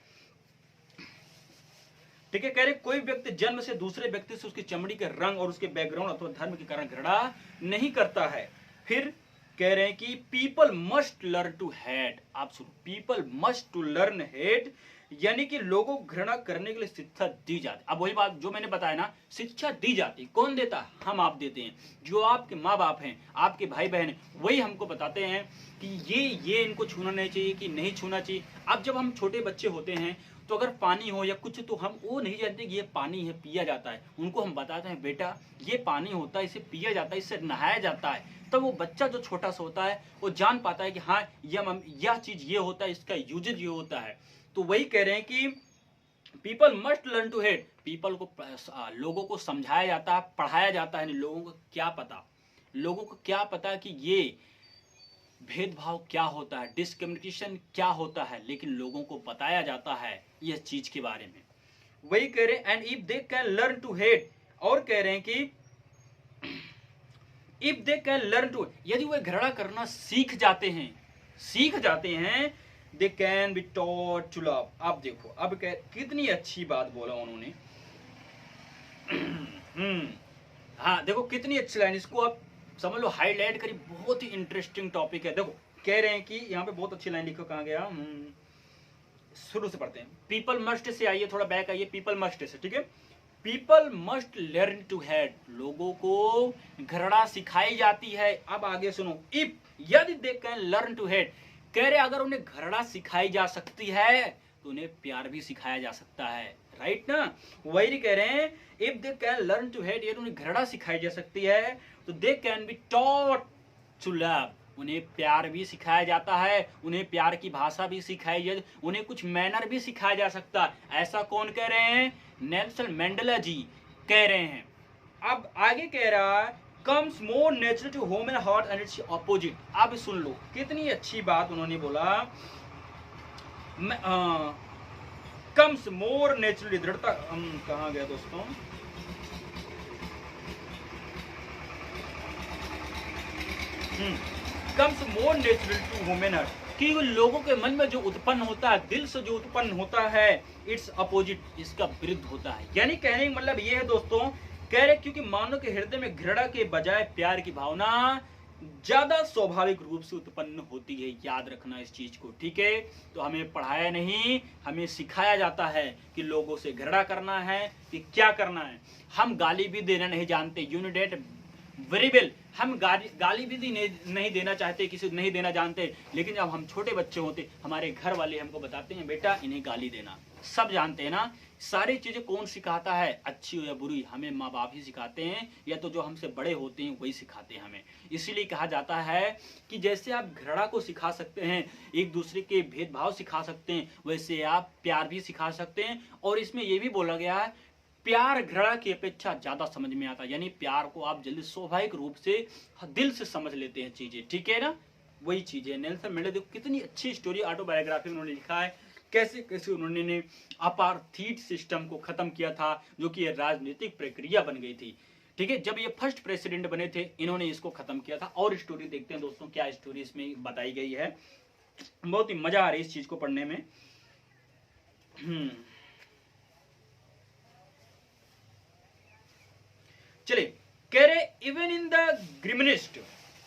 ठीक है, कह रहे कोई व्यक्ति जन्म से दूसरे व्यक्ति से उसकी चमड़ी के रंग और उसके बैकग्राउंड अथवा धर्म के कारण घृणा नहीं करता है। फिर कह रहे हैं कि people must learn to hate. आप सुनो, people must to learn hate, यानी कि लोगों को घृणा करने के लिए शिक्षा दी जाती। अब वही बात जो मैंने बताया ना, शिक्षा दी जाती। कौन देता? हम आप देते हैं। जो आपके माँ बाप हैं, आपके भाई बहन हैं, वही हमको बताते हैं कि ये इनको छूना नहीं चाहिए, कि नहीं छूना चाहिए। अब जब हम छोटे बच्चे होते हैं तो अगर पानी हो या कुछ, तो हम वो नहीं जानते कि ये पानी है, पिया जाता है। उनको हम बताते हैं बेटा ये पानी होता है, इसे पिया जाता है, इससे नहाया जाता है। तब वो बच्चा जो छोटा सा होता है वो जान पाता है कि हाँ यह चीज ये होता है, इसका यूजेज ये होता है। तो वही कह रहे हैं कि people must learn to hate. People को, लोगों को समझाया जाता है, पढ़ाया जाता है। लोगों को क्या पता, लोगों को क्या पता कि ये भेदभाव क्या होता है, डिस्क्रिमिनेशन क्या होता है, लेकिन लोगों को बताया जाता है यह चीज के बारे में। वही कह रहे हैं and if they can learn to hate, और कह रहे हैं कि if they can learn to, यदि वे घृणा करना सीख जाते हैं, they can be taught to love. अब देखो, अब कितनी अच्छी बात बोला उन्होंने। हाँ देखो कितनी अच्छी लाइन, इसको आप समझ लो, हाईलाइट करी, बहुत ही इंटरेस्टिंग टॉपिक है। देखो कह रहे हैं कि यहाँ पे बहुत अच्छी लाइन लिखो, कहाँ गया, शुरू से पढ़ते हैं। पीपल मस्ट से, आइए थोड़ा बैक आइए, पीपल मस्ट से, ठीक है। People must learn to hate, लोगों को घृणा सिखाई जाती है। अब आगे सुनो, इफ, यदि they can learn to hate, कह रहे अगर उन्हें घृणा सिखाई जा सकती है तो उन्हें प्यार भी सिखाया जा सकता है। राइट ना? वही कह रहे हैं, if they can learn to hate, यदि उन्हें घृणा सिखाई जा सकती है तो they can be taught to love, उन्हें प्यार भी सिखाया जाता है, उन्हें प्यार की भाषा भी सिखाई जाती, उन्हें कुछ मैनर भी सिखाया जा सकता है। ऐसा कौन कह रहे हैं? नेल्सन मंडेला जी कह रहे हैं। अब आगे कह रहा है comes more natural to human heart and its opposite. अब सुन लो कितनी अच्छी बात उन्होंने बोला, कम्स मोर नेचुरली, दृढ़ता, कहाँ गया दोस्तों, comes more natural to human heart, कि लोगों के मन में जो उत्पन्न होता है, दिल से जो उत्पन्न होता है, इट्स अपोजिट, इसका विरुद्ध होता है। यानी कहने का मतलब ये है दोस्तों, कह रहे क्योंकि मानव के हृदय में घृणा के बजाय प्यार की भावना ज्यादा स्वाभाविक रूप से उत्पन्न होती है। याद रखना इस चीज को, ठीक है। तो हमें पढ़ाया नहीं, हमें सिखाया जाता है कि लोगों से घृणा करना है कि क्या करना है। हम गाली भी देना नहीं जानते, यूनिडेट वेरी वेल, हम गाली भी नहीं देना चाहते, किसी को नहीं देना जानते, लेकिन जब हम छोटे बच्चे होते हमारे घर वाले हमको बताते हैं बेटा इन्हें गाली देना, सब जानते हैं ना। सारी चीजें कौन सिखाता है, अच्छी हो या बुरी, हमें माँ बाप ही सिखाते हैं, या तो जो हमसे बड़े होते हैं वही सिखाते हैं हमें। इसीलिए कहा जाता है कि जैसे आप घृणा को सिखा सकते हैं, एक दूसरे के भेदभाव सिखा सकते हैं, वैसे आप प्यार भी सिखा सकते हैं। और इसमें यह भी बोला गया है प्यार घृणा की अपेक्षा ज्यादा समझ में आता है, यानी प्यार को आप जल्दी स्वाभाविक रूप से दिल से समझ लेते हैं चीजें, ठीक है ना। वही चीज है। नेल्सन मंडेला देखो कितनी अच्छी स्टोरी, ऑटोबायोग्राफी उन्होंने लिखा है, कैसे कैसे उन्होंने अपार्थीड सिस्टम को खत्म किया था, जो कि राजनीतिक प्रक्रिया बन गई थी, ठीक है। जब ये फर्स्ट प्रेसिडेंट बने थे इन्होंने इसको खत्म किया था। और स्टोरी देखते हैं दोस्तों, क्या स्टोरी इसमें बताई गई है। बहुत ही मजा आ रही है इस चीज को पढ़ने में। चलिए, कह रहे even in the grimmest,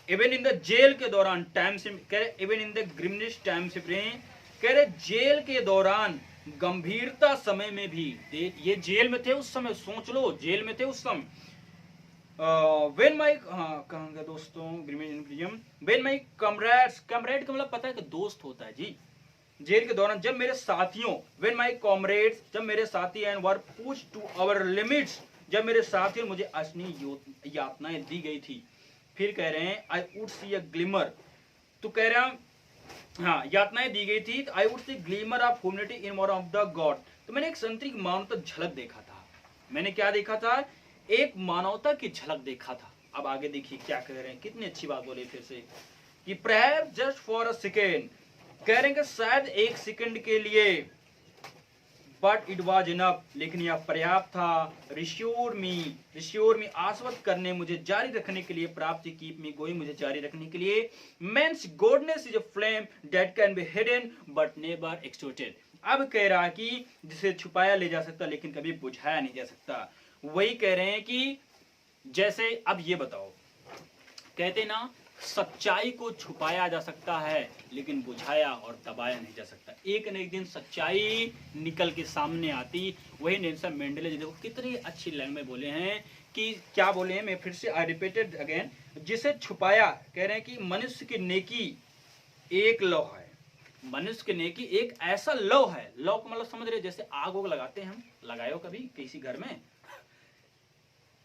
even in the jail के दौरान टाइम से, कह रहे even in the grimmest time से कह रहे जेल के दौरान गंभीरता समय में भी, ये जेल में थे उस समय, सोच लो जेल में थे उस समय। वेन माई कहांगा दोस्तों, वेन माई कमरेड्स, कमरेड का मतलब पता है कि दोस्त होता है जी। जेल के दौरान जब मेरे साथियों, वेन माई कॉमरेड्स, जब मेरे साथी and were push to our limits, जब मेरे साथियों मुझे असहनीय यातनाएं दी गई थी। फिर कह रहे हैं I would see a glimmer, तो कह रहा हाँ यातनाएं दी गई थी, I would see glimmer of humanity in more of the God, तो मैंने एक संतरिक मानवता झलक देखा था। मैंने क्या देखा था? एक मानवता की झलक देखा था। अब आगे देखिए क्या कह रहे हैं, कितनी अच्छी बात बोले फिर से कि perhaps just for a second, कह रहे हैं कि शायद एक सेकंड के लिए, बट इट वॉज इनफ, लेकिन यह पर्याप्त था। रिश्योर मी, आश्वस्त करने, मुझे जारी रखने के लिए, प्राप्त कीप मी गोइंग, मुझे जारी रखने के लिए। Man's goodness is a flame that can be hidden but never extorted. अब कह रहा कि जिसे छुपाया ले जा सकता लेकिन कभी बुझाया नहीं जा सकता। वही कह रहे हैं कि जैसे, अब ये बताओ, कहते ना सच्चाई को छुपाया जा सकता है लेकिन बुझाया और दबाया नहीं जा सकता। एक न एक दिन सच्चाई निकल के सामने आती। वही नेल्सन मंडेला जी, देखो कितनी अच्छी लाइन में बोले हैं कि क्या बोले हैं, मैं फिर से आई रिपीटेड अगेन, जिसे छुपाया, कह रहे हैं कि मनुष्य की नेकी एक लौ है, मनुष्य की नेकी एक ऐसा लौ है। लौ का मतलब समझ रहे, जैसे आग वोग लगाते हैं हम, लगायो कभी किसी घर में?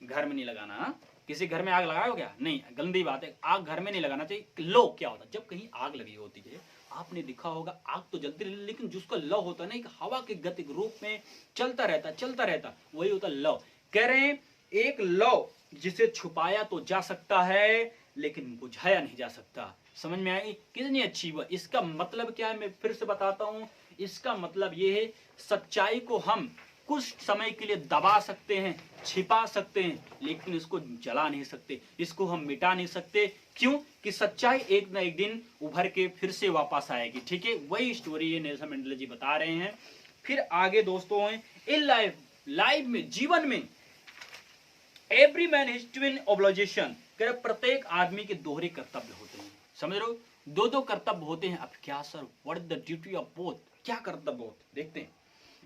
घर में नहीं लगाना, किसी घर में आग लगाओ क्या? नहीं, गंदी बात है, आग घर में नहीं लगाना चाहिए। लो क्या होता है, जब कहीं आग लगी होती है, आपने देखा होगा आग तो जलती रहती, लेकिन जिसका लो होता है ना, एक हवा के गति के रूप में चलता रहता, वही होता लो। कह रहे हैं एक लो जिसे छुपाया तो जा सकता है लेकिन बुझाया नहीं जा सकता। समझ में आई कितनी अच्छी बात? इसका मतलब क्या है, मैं फिर से बताता हूं। इसका मतलब ये है, सच्चाई को हम कुछ समय के लिए दबा सकते हैं, छिपा सकते हैं, लेकिन इसको जला नहीं सकते, इसको हम मिटा नहीं सकते। क्यों? कि सच्चाई एक ना एक दिन उभर के फिर से वापस आएगी। ठीक है, वही स्टोरी है नेल्सन मंडेला जी बता रहे हैं। फिर आगे दोस्तों, इन लाइफ में, जीवन में, every man his twin obligation, प्रत्येक आदमी के दोहरे कर्तव्य होते हैं। समझ रहे हो, दो कर्तव्य होते हैं। अब क्या sir, what is the duty of both, क्या कर्तव्य होते, देखते हैं।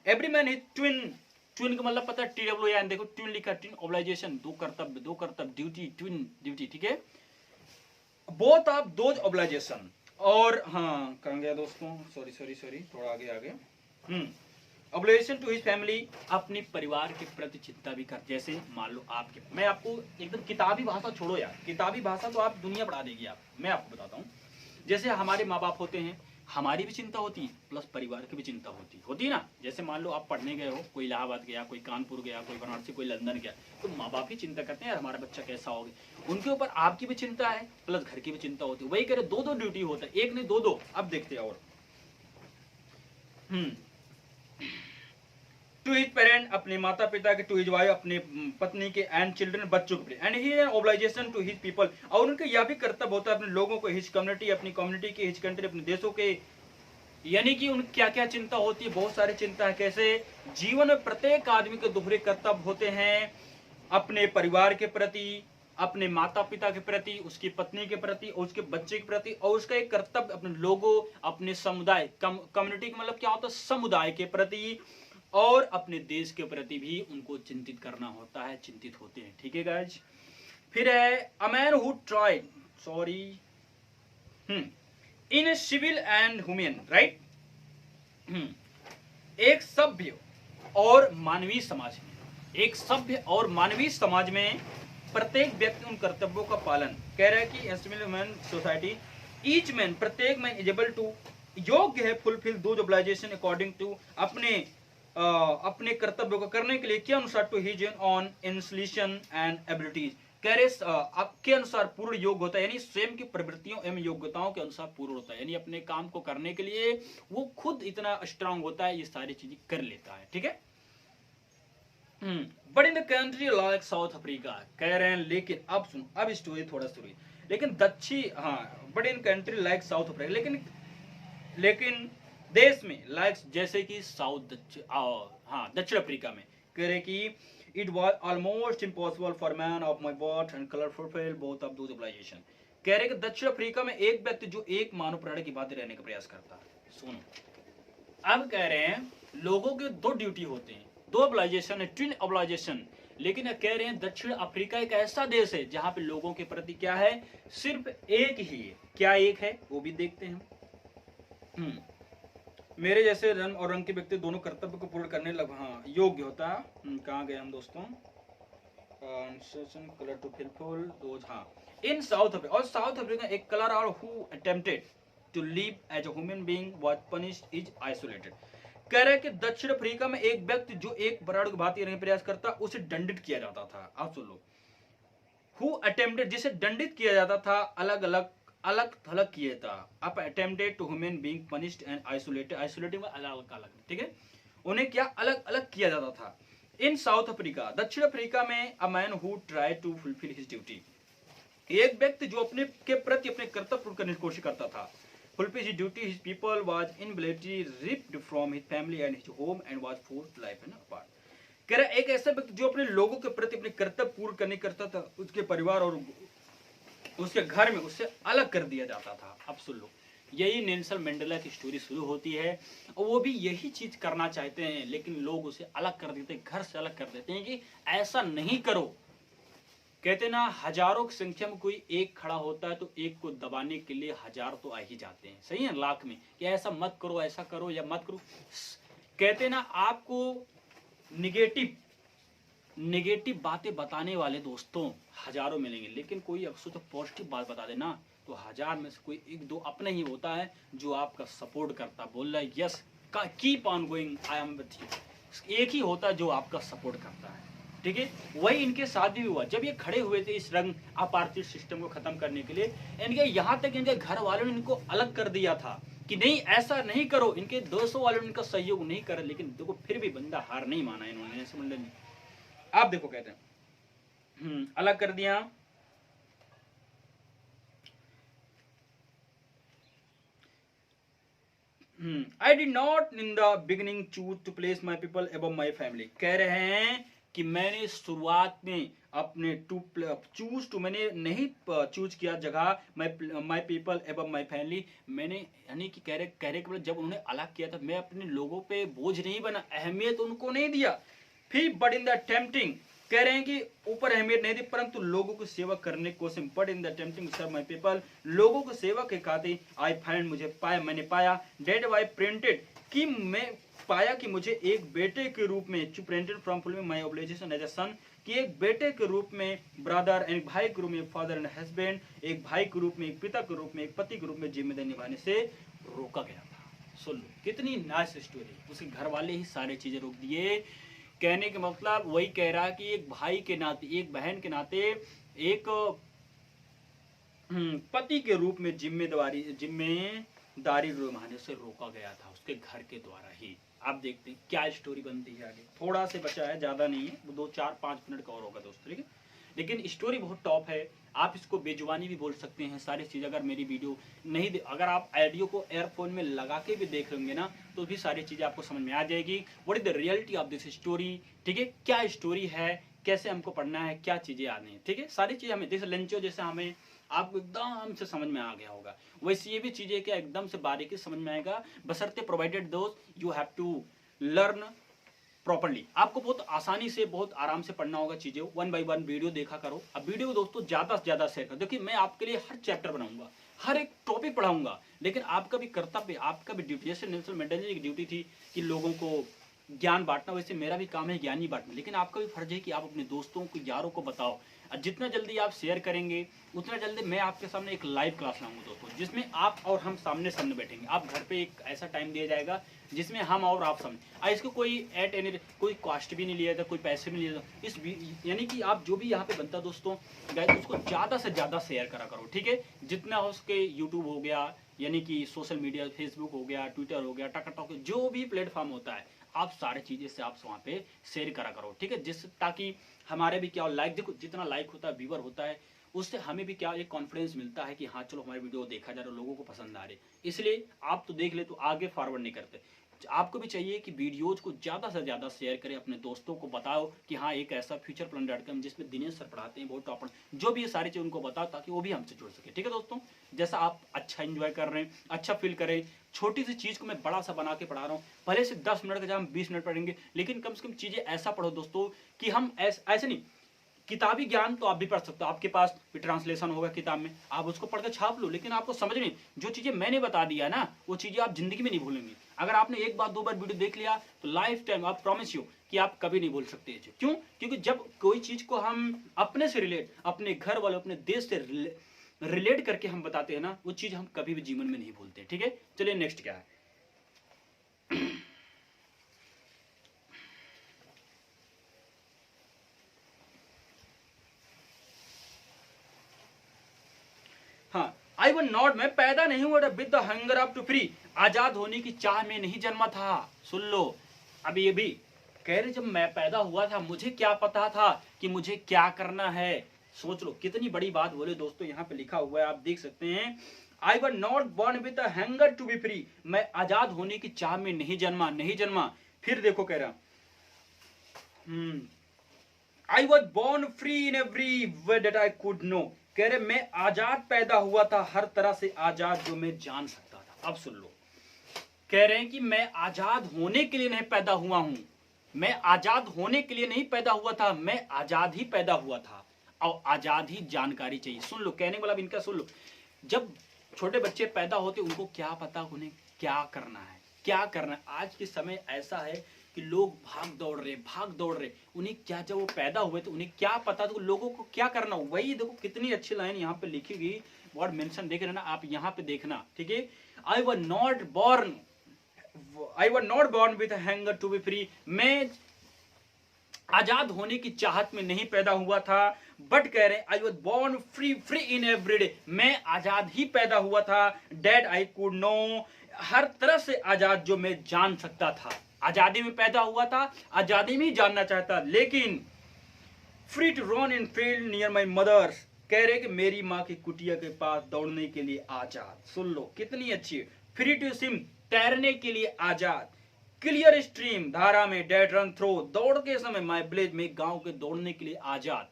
Every man is twin, twin का मतलब पता है TWIN, देखो ट्विन लिखा, ट्विन ऑब्लिगेशन, दो कर्तव्य, ड्यूटी, ट्विन ड्यूटी। ठीक है, बोथ ऑफ दोज ऑब्लिगेशन, और हाँ कहाँ गया दोस्तों, सॉरी, थोड़ा आगे ऑब्लिगेशन टू हिज फैमिली, अपने परिवार के प्रति चिंता भी कर। जैसे मान लो आपके, मैं आपको एकदम किताबी भाषा छोड़ो यार, किताबी भाषा तो आप दुनिया पढ़ा देगी आप, मैं आपको बताता हूँ। जैसे हमारे माँ बाप होते हैं, हमारी भी चिंता होती है, प्लस परिवार की भी चिंता होती है ना। जैसे मान लो आप पढ़ने गए हो, कोई इलाहाबाद गया, कोई कानपुर गया, कोई बनारसी, कोई लंदन गया, तो माँ बाप ही चिंता करते हैं यार हमारा बच्चा कैसा होगा। उनके ऊपर आपकी भी चिंता है, प्लस घर की भी चिंता होती है। वही कह रहे दो ड्यूटी होता है, एक नहीं दो। अब देखते हैं और टू हिज पेरेंट, अपने माता पिता के, टू हिज वाइफ, अपने पत्नी के, एंड चिल्ड्रन, बच्चों के, and he an obligation to his people, और उनके यह भी कर्तव्य होता है अपने लोगों को, हिज कम्युनिटी, अपनी कम्युनिटी के, हिज कंट्री, अपने देशों के। यानी कि उन क्या क्या चिंता होती है, बहुत सारी चिंता है। कैसे? जीवन में प्रत्येक आदमी के दोहरे कर्तव्य होते हैं, अपने परिवार के प्रति, अपने माता पिता के प्रति, उसकी पत्नी के प्रति, और उसके बच्चे के प्रति, और उसका एक कर्तव्य अपने लोगों, अपने समुदाय, कम्युनिटी का मतलब क्या होता है, समुदाय के प्रति, और अपने देश के प्रति भी उनको चिंतित करना होता है, चिंतित होते हैं। ठीक है गाइज। फिर है a man who tried, in civil and human right, एक सभ्य और मानवीय समाज में, एक सभ्य और मानवीय समाज में प्रत्येक व्यक्ति उन कर्तव्यों का पालन, कह रहा है कि ह्यूमन सोसाइटी, ईच मैन, प्रत्येक मैन इज एबल टू, योग्य है, fulfil those obligation according to, अपने कर्तव्यों को करने के लिए के अनुसार, to his own inclination and abilities, कह रहे आपके अनुसार पूर्ण योग होता है, यानी स्वयं की प्रवृत्तियों एवं योग्यताओं के अनुसार पूर्ण होता है। यानी अपने काम को करने के लिए वो खुद इतना स्ट्रांग होता है, ये सारी चीजें कर लेता है। ठीक है, but in the country like south Africa, कह रहे हैं लेकिन, अब सुनो, अब स्टोरी थोड़ा स्टोरी, लेकिन but in country like south Africa, लेकिन देश में, लाइक जैसे कि दक्षिण अफ्रीका में, कह रहे कि it was almost impossible for man of my birth and colour fulfil both of those obligation. कह रहे कि दक्षिण अफ्रीका में एक व्यक्ति जो एक मानव प्राणी की बात रहने का प्रयास करता है, सुनो, अब कह रहे हैं लोगों के दो ड्यूटी होते हैं, दो ऑब्लाइजेशन है, ट्विन ऑब्लाइजेशन। लेकिन कह रहे हैं दक्षिण अफ्रीका एक ऐसा देश है जहां पे लोगों के प्रति क्या है, सिर्फ एक ही है। क्या एक है वो भी देखते हैं। मेरे जैसे रंग और रंग के व्यक्ति दोनों कर्तव्य को पूर्ण करने लग हाँ योग्य होता है। कहाँ गए हम दोस्तों, कलर टू फिलफुल दोज। हाँ, इन साउथ अफ्रीका, और साउथ अफ्रीका एक कलर और who attempted to live as a human being was punished is isolated. कह रहे हैं कि दक्षिण अफ्रीका में एक व्यक्ति जो एक बराड़ की भांति रहने प्रयास करता उसे दंडित किया जाता था। आप सुन लो, हु अटेम्प्टेड जिसे दंडित किया जाता था, अलग अलग अलग थलग किया था। अब attempted to human being punished and isolated, isolated में अलग अलग, ठीक है, उन्हें क्या अलग अलग किया जाता था। इन साउथ अफ्रीका, दक्षिण अफ्रीका में a man who try to fulfil his duty, एक व्यक्ति जो अपने के प्रति अपने कर्तव्य पूर्ण करने की कोशिश करता था, fulfill his duty, his people was invariably ripped from his family and his home and was forced to life apart। कह रहा एक ऐसा व्यक्ति जो अपने लोगों के प्रति अपने कर्तव्य पूर्ण करने करता था, उसके परिवार और उसके घर में उससे अलग कर दिया जाता था। अब सुन लो, यही नेल्सन मंडेला की स्टोरी शुरू होती है, और वो भी यही चीज करना चाहते हैं, लेकिन लोग उसे अलग कर देते हैं, घर से अलग कर देते हैं कि ऐसा नहीं करो। कहते ना, हजारों की संख्या में कोई एक खड़ा होता है तो एक को दबाने के लिए हजार तो आ ही जाते हैं, सही है, लाख में, कि ऐसा मत करो, ऐसा करो या मत करो। कहते ना, आपको नेगेटिव बातें बताने वाले दोस्तों हजारों मिलेंगे, लेकिन कोई अक्सर तो पॉजिटिव बात बता देना तो हजार में से कोई एक दो अपने ही होता है जो आपका सपोर्ट करता, बोल रहा है yes keep on going, I am with you. एक ही होता है जो आपका सपोर्ट करता है, ठीक है। वही इनके साथ भी हुआ जब ये खड़े हुए थे इस रंग अपार्थिव सिस्टम को खत्म करने के लिए। इनके यहाँ तक इनके घर वालों ने इनको अलग कर दिया था कि नहीं ऐसा नहीं करो, इनके 200 वालों ने इनका सहयोग नहीं करा, लेकिन देखो फिर भी बंदा हार नहीं माना इन्होंने, समझ लें। आप देखो कहते हैं अलग कर दिया। I did not in the beginning choose to place my people above my family. कह रहे हैं कि मैंने शुरुआत में अपने चूज टू मैंने नहीं चूज किया जगह माई पीपल अबव माई फैमिली। मैंने यानी कि कह रहे जब उन्होंने अलग किया था मैं अपने लोगों पे बोझ नहीं बना, अहमियत उनको नहीं दिया। फिर बट इन द टेम्पटिंग, कह रहे हैं कि ऊपर अहमियत नहीं दी परंतु लोगों को सेवा करने की कोशिश, but in the tempting serve my people, लोगों को सेवा के खातिर आई फाइंड, मुझे पाया, मैंने पाया, डेट वाई प्रिंटेड, कि मैं पाया कि मुझे एक बेटे के रूप में, prevented from fulfilling my obligation as a son, कि एक बेटे के रूप में, ब्रदर एंड भाई के रूप में, फादर एंड हस्बैंड, एक भाई के रूप में, एक पिता के रूप में, एक पति के रूप में जिम्मेदारी निभाने से रोका गया था। सुन लो कितनी नाइस स्टोरी, उसके घर वाले ही सारी चीजें रोक दिए। कहने के मतलब वही कह रहा कि एक भाई के नाते, एक बहन के नाते, एक पति के रूप में जिम्मेदारी निभाने से रोका गया था उसके घर के द्वारा ही। आप देखते हैं क्या स्टोरी बनती है आगे, थोड़ा से बचा है, ज्यादा नहीं है, 2-4-5 मिनट का और होगा दोस्तों, ठीक है, लेकिन स्टोरी बहुत टॉप है। आप इसको बेजुबानी भी बोल सकते हैं, सारी चीज़। अगर मेरी वीडियो नहीं अगर आप ऑडियो को एयरफोन में लगा के भी देख लेंगे ना तो भी सारी चीज़ें आपको समझ में आ जाएगी। What is the reality of this story, ठीक है, क्या स्टोरी है, कैसे हमको पढ़ना है, क्या चीज़ें आनी है, ठीक है, सारी चीज़ें हमें जैसे लंचो जैसे हमें आपको एकदम से समझ में आ गया होगा, वैसे ये भी चीज़ें क्या एकदम से बारीकी समझ में आएगा, बशर्ते प्रोवाइडेड दोस्त you have to learn properly. आपको बहुत आसानी से बहुत आराम से पढ़ना होगा चीजें, 1 बाय 1 वीडियो देखा करो। अब वीडियो को दोस्तों ज्यादा से ज्यादा शेयर करो। देखिए मैं आपके लिए हर चैप्टर बनाऊंगा, हर एक टॉपिक पढ़ाऊंगा, लेकिन आपका भी कर्तव्य, आपका भी ड्यूटी, जैसे नेल्सन मंडेला जी की ड्यूटी थी कि लोगों को ज्ञान बांटना, वैसे मेरा भी काम है ज्ञान ही बांटना, लेकिन आपका भी फर्ज है कि आप अपने दोस्तों को, यारों को बताओ। और जितना जल्दी आप शेयर करेंगे उतना जल्दी मैं आपके सामने एक लाइव क्लास लाऊंगा दोस्तों, जिसमें आप और हम सामने सामने बैठेंगे। आप घर पे एक ऐसा टाइम दिया जाएगा जिसमें हम और आप सामने, इसको कोई एट एनी कोई कॉस्ट भी नहीं लिया था, कोई पैसे भी नहीं लिया था। इस यानी कि आप जो भी यहाँ पे बनता दोस्तों गाइस, उसको ज़्यादा से ज़्यादा शेयर करा करो, ठीक है, जितना हो सके। यूट्यूब हो गया, यानी कि सोशल मीडिया, फेसबुक हो गया, ट्विटर हो गया, टिकटॉक, जो भी प्लेटफॉर्म होता है आप सारे चीज़ें से आप वहाँ पे शेयर करा करो, ठीक है, जिससे ताकि हमारे भी क्या लाइक, देखो जितना लाइक होता है, व्यूवर होता है, उससे हमें भी क्या एक कॉन्फिडेंस मिलता है कि हाँ चलो हमारी वीडियो देखा जा रहा है, लोगों को पसंद आ रही है। इसलिए आप तो देख ले तो आगे फॉरवर्ड नहीं करते, आपको भी चाहिए कि वीडियोज को ज़्यादा से ज़्यादा शेयर करें, अपने दोस्तों को बताओ कि हाँ एक ऐसा futureplan.com जिसमें दिनेश सर पढ़ाते हैं, बहुत टॉपर, जो भी ये सारी चीज़ उनको बताओ ताकि वो भी हमसे जुड़ सके। ठीक है दोस्तों, जैसा आप अच्छा इंजॉय कर रहे हैं, अच्छा फील करें, छोटी सी चीज़ को मैं बड़ा सा बना के पढ़ा रहा हूँ, भले से 10 मिनट का जब हम 20 मिनट पढ़ेंगे, लेकिन कम से कम चीज़ें ऐसा पढ़ो दोस्तों कि हम ऐसे नहीं, किताबी ज्ञान तो आप भी पढ़ सकते हो, आपके पास भी ट्रांसलेशन होगा किताब में, आप उसको पढ़ के छाप लो, लेकिन आपको समझ नहीं, जो चीज़ें मैंने बता दिया ना वो चीज़ें आप जिंदगी में नहीं भूलेंगे। अगर आपने एक बार 2 बार वीडियो देख लिया तो लाइफ टाइम आप प्रॉमिस यू कि आप कभी नहीं भूल सकते। क्यों? क्योंकि जब कोई चीज़ को हम अपने से रिलेट, अपने घर वालों, अपने देश से रिलेट करके हम बताते हैं ना, वो चीज़ हम कभी भी जीवन में नहीं भूलते। ठीक है, चलिए नेक्स्ट क्या है। हाँ, आई वन नॉट, मैं पैदा नहीं हुआ with the hunger of to free, आजाद होने की चाह में नहीं जन्मा था। सुन लो, अभी ये भी कह रहे जब मैं पैदा हुआ था मुझे क्या पता था कि मुझे क्या करना है। सोच लो कितनी बड़ी बात बोले दोस्तों, यहाँ पे लिखा हुआ है आप देख सकते हैं, I one not born with the hunger to be free, मैं आजाद होने की चाह में नहीं जन्मा, नहीं जन्मा। फिर देखो कह रहा I was born free in every way that I could know, कह रहे मैं आजाद पैदा हुआ था, हर तरह से आजाद जो मैं जान सकता था। अब सुन लो, कह रहे हैं कि मैं आजाद होने के लिए नहीं पैदा हुआ हूं, मैं आजाद होने के लिए नहीं पैदा हुआ था, मैं आजाद ही पैदा हुआ था, और आजाद ही जानकारी चाहिए। सुन लो, कहने वाला इनका सुन लो, जब छोटे बच्चे पैदा होते उनको क्या पता उन्हें क्या करना है, क्या करना है। आज के समय ऐसा है कि लोग भाग दौड़ रहे, उन्हें क्या, जब वो पैदा हुए तो उन्हें क्या पता तो लोगों को क्या करना। वही देखो कितनी अच्छी लाइन यहाँ पे लिखी गई, वर्ड मेंशन देख रहे ना आप, यहाँ पे देखना। ठीक है, I was not born with hunger to be free, मैं आजाद होने की चाहत में नहीं पैदा हुआ था, बट कह रहे आई was born free in everyday, मैं आजाद ही पैदा हुआ था, डेट आई कुड नो, हर तरह से आजाद जो मैं जान सकता था। आजादी में पैदा हुआ था, आजादी में ही जानना चाहता, लेकिन free to run in field near my mother's, कह रहे कि मेरी माँ की कुटिया के पास दौड़ने के लिए आजाद। सुन लो कितनी अच्छी है, फ्री टू स्विम, तैरने के लिए आजाद, क्लियर स्ट्रीम, धारा में, डेड रन थ्रो, दौड़ के समय, माई विलेज में, गांव के दौड़ने के लिए आजाद।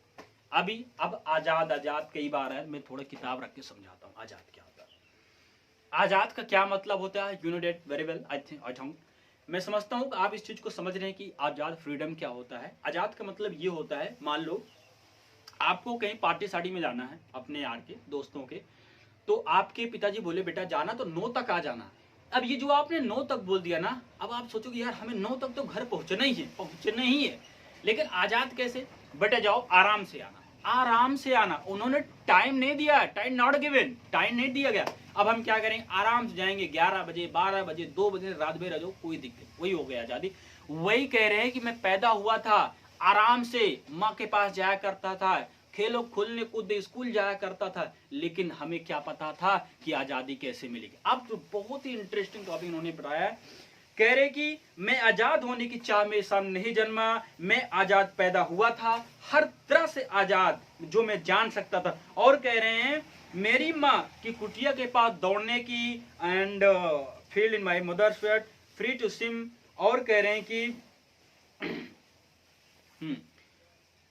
अब आजाद कई बार है, मैं थोड़ा किताब रख के समझाता हूँ आजाद क्या होता है। आजाद का क्या मतलब होता है, you know that very well, I think मैं समझता हूँ कि आप इस चीज को समझ रहे हैं कि आजाद फ्रीडम क्या होता है। आजाद का मतलब ये होता है, मान लो आपको कहीं पार्टी साड़ी में जाना है अपने यार के दोस्तों के, तो आपके पिताजी बोले बेटा जाना तो 9 तक आ जाना। अब ये जो आपने 9 तक बोल दिया ना, अब आप सोचोगे यार हमें 9 तक तो घर पहुंचना ही है, लेकिन आजाद कैसे, बेटा जाओ आराम से आना, आराम से आना। उन्होंने टाइम नहीं दिया, टाइम नॉट गिवन, टाइम नहीं दिया गया। अब हम क्या करेंगे, आराम से जाएंगे, 11 बजे 12 बजे 2 बजे रात में रह जाओ, कोई दिक्कत, वही हो गया आजादी। वही कह रहे हैं कि मैं पैदा हुआ था आराम से, माँ के पास जाया करता था, खेलो खुलने कूद स्कूल जाया करता था, लेकिन हमें क्या पता था कि आजादी कैसे मिलेगी। अब तो बहुत ही इंटरेस्टिंग टॉपिक इन्होंने बताया है, कह रहे कि मैं आजाद होने की चाह में साम नहीं जन्मा, मैं आजाद पैदा हुआ था, हर तरह से आजाद जो मैं जान सकता था। और कह रहे हैं मेरी माँ की कुटिया के पास दौड़ने की, and field in my mother's sweat, free to swim. और कह रहे हैं कि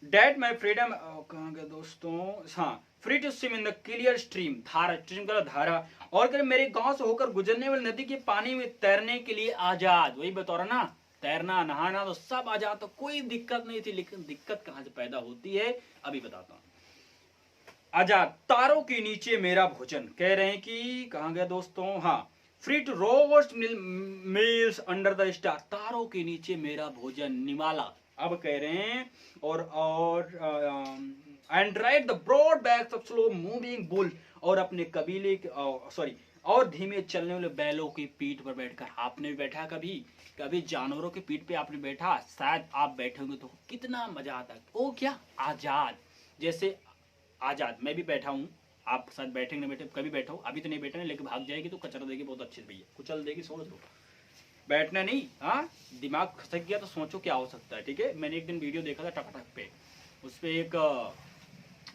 डेट माई फ्रीडम, कहाँ गया दोस्तों, हाँ, free to swim in the clear stream, धारा, स्ट्रीम का धारा। और कह मेरे गांव से होकर गुजरने वाली नदी के पानी में तैरने के लिए आजाद। वही बता रहा ना, तैरना नहाना तो सब आजाद, तो कोई दिक्कत नहीं थी, लेकिन दिक्कत कहाँ से पैदा होती है अभी बताता हूँ। आजाद, तारों के नीचे मेरा भोजन, कह रहे हैं कि कहाँ गया दोस्तों, हाँ, free to roast meals under the star, तारों के नीचे मेरा भोजन, निमाला। अब कह रहे हैं और and ride the broad backs of slow moving bull, और अपने कबीले के और धीमे चलने वाले बैलों की पीठ पर बैठकर। आपने भी बैठा कभी जानवरों की पीठ पे आपने बैठा, शायद आप बैठोगे तो कितना मजा आता है। ओ क्या आजाद, जैसे आजाद मैं भी बैठा हूँ, आप साथ बैठेंगे नहीं बैठे, कभी बैठो, अभी तो नहीं बैठे, लेकिन भाग जाएगी तो कचरा देगी बहुत अच्छे से, भैया कुचल देगी, समझ लो, बैठना नहीं। हाँ, दिमाग खसक गया तो सोचो क्या हो सकता है। ठीक है, मैंने एक दिन वीडियो देखा था टकटक पे, उस पर एक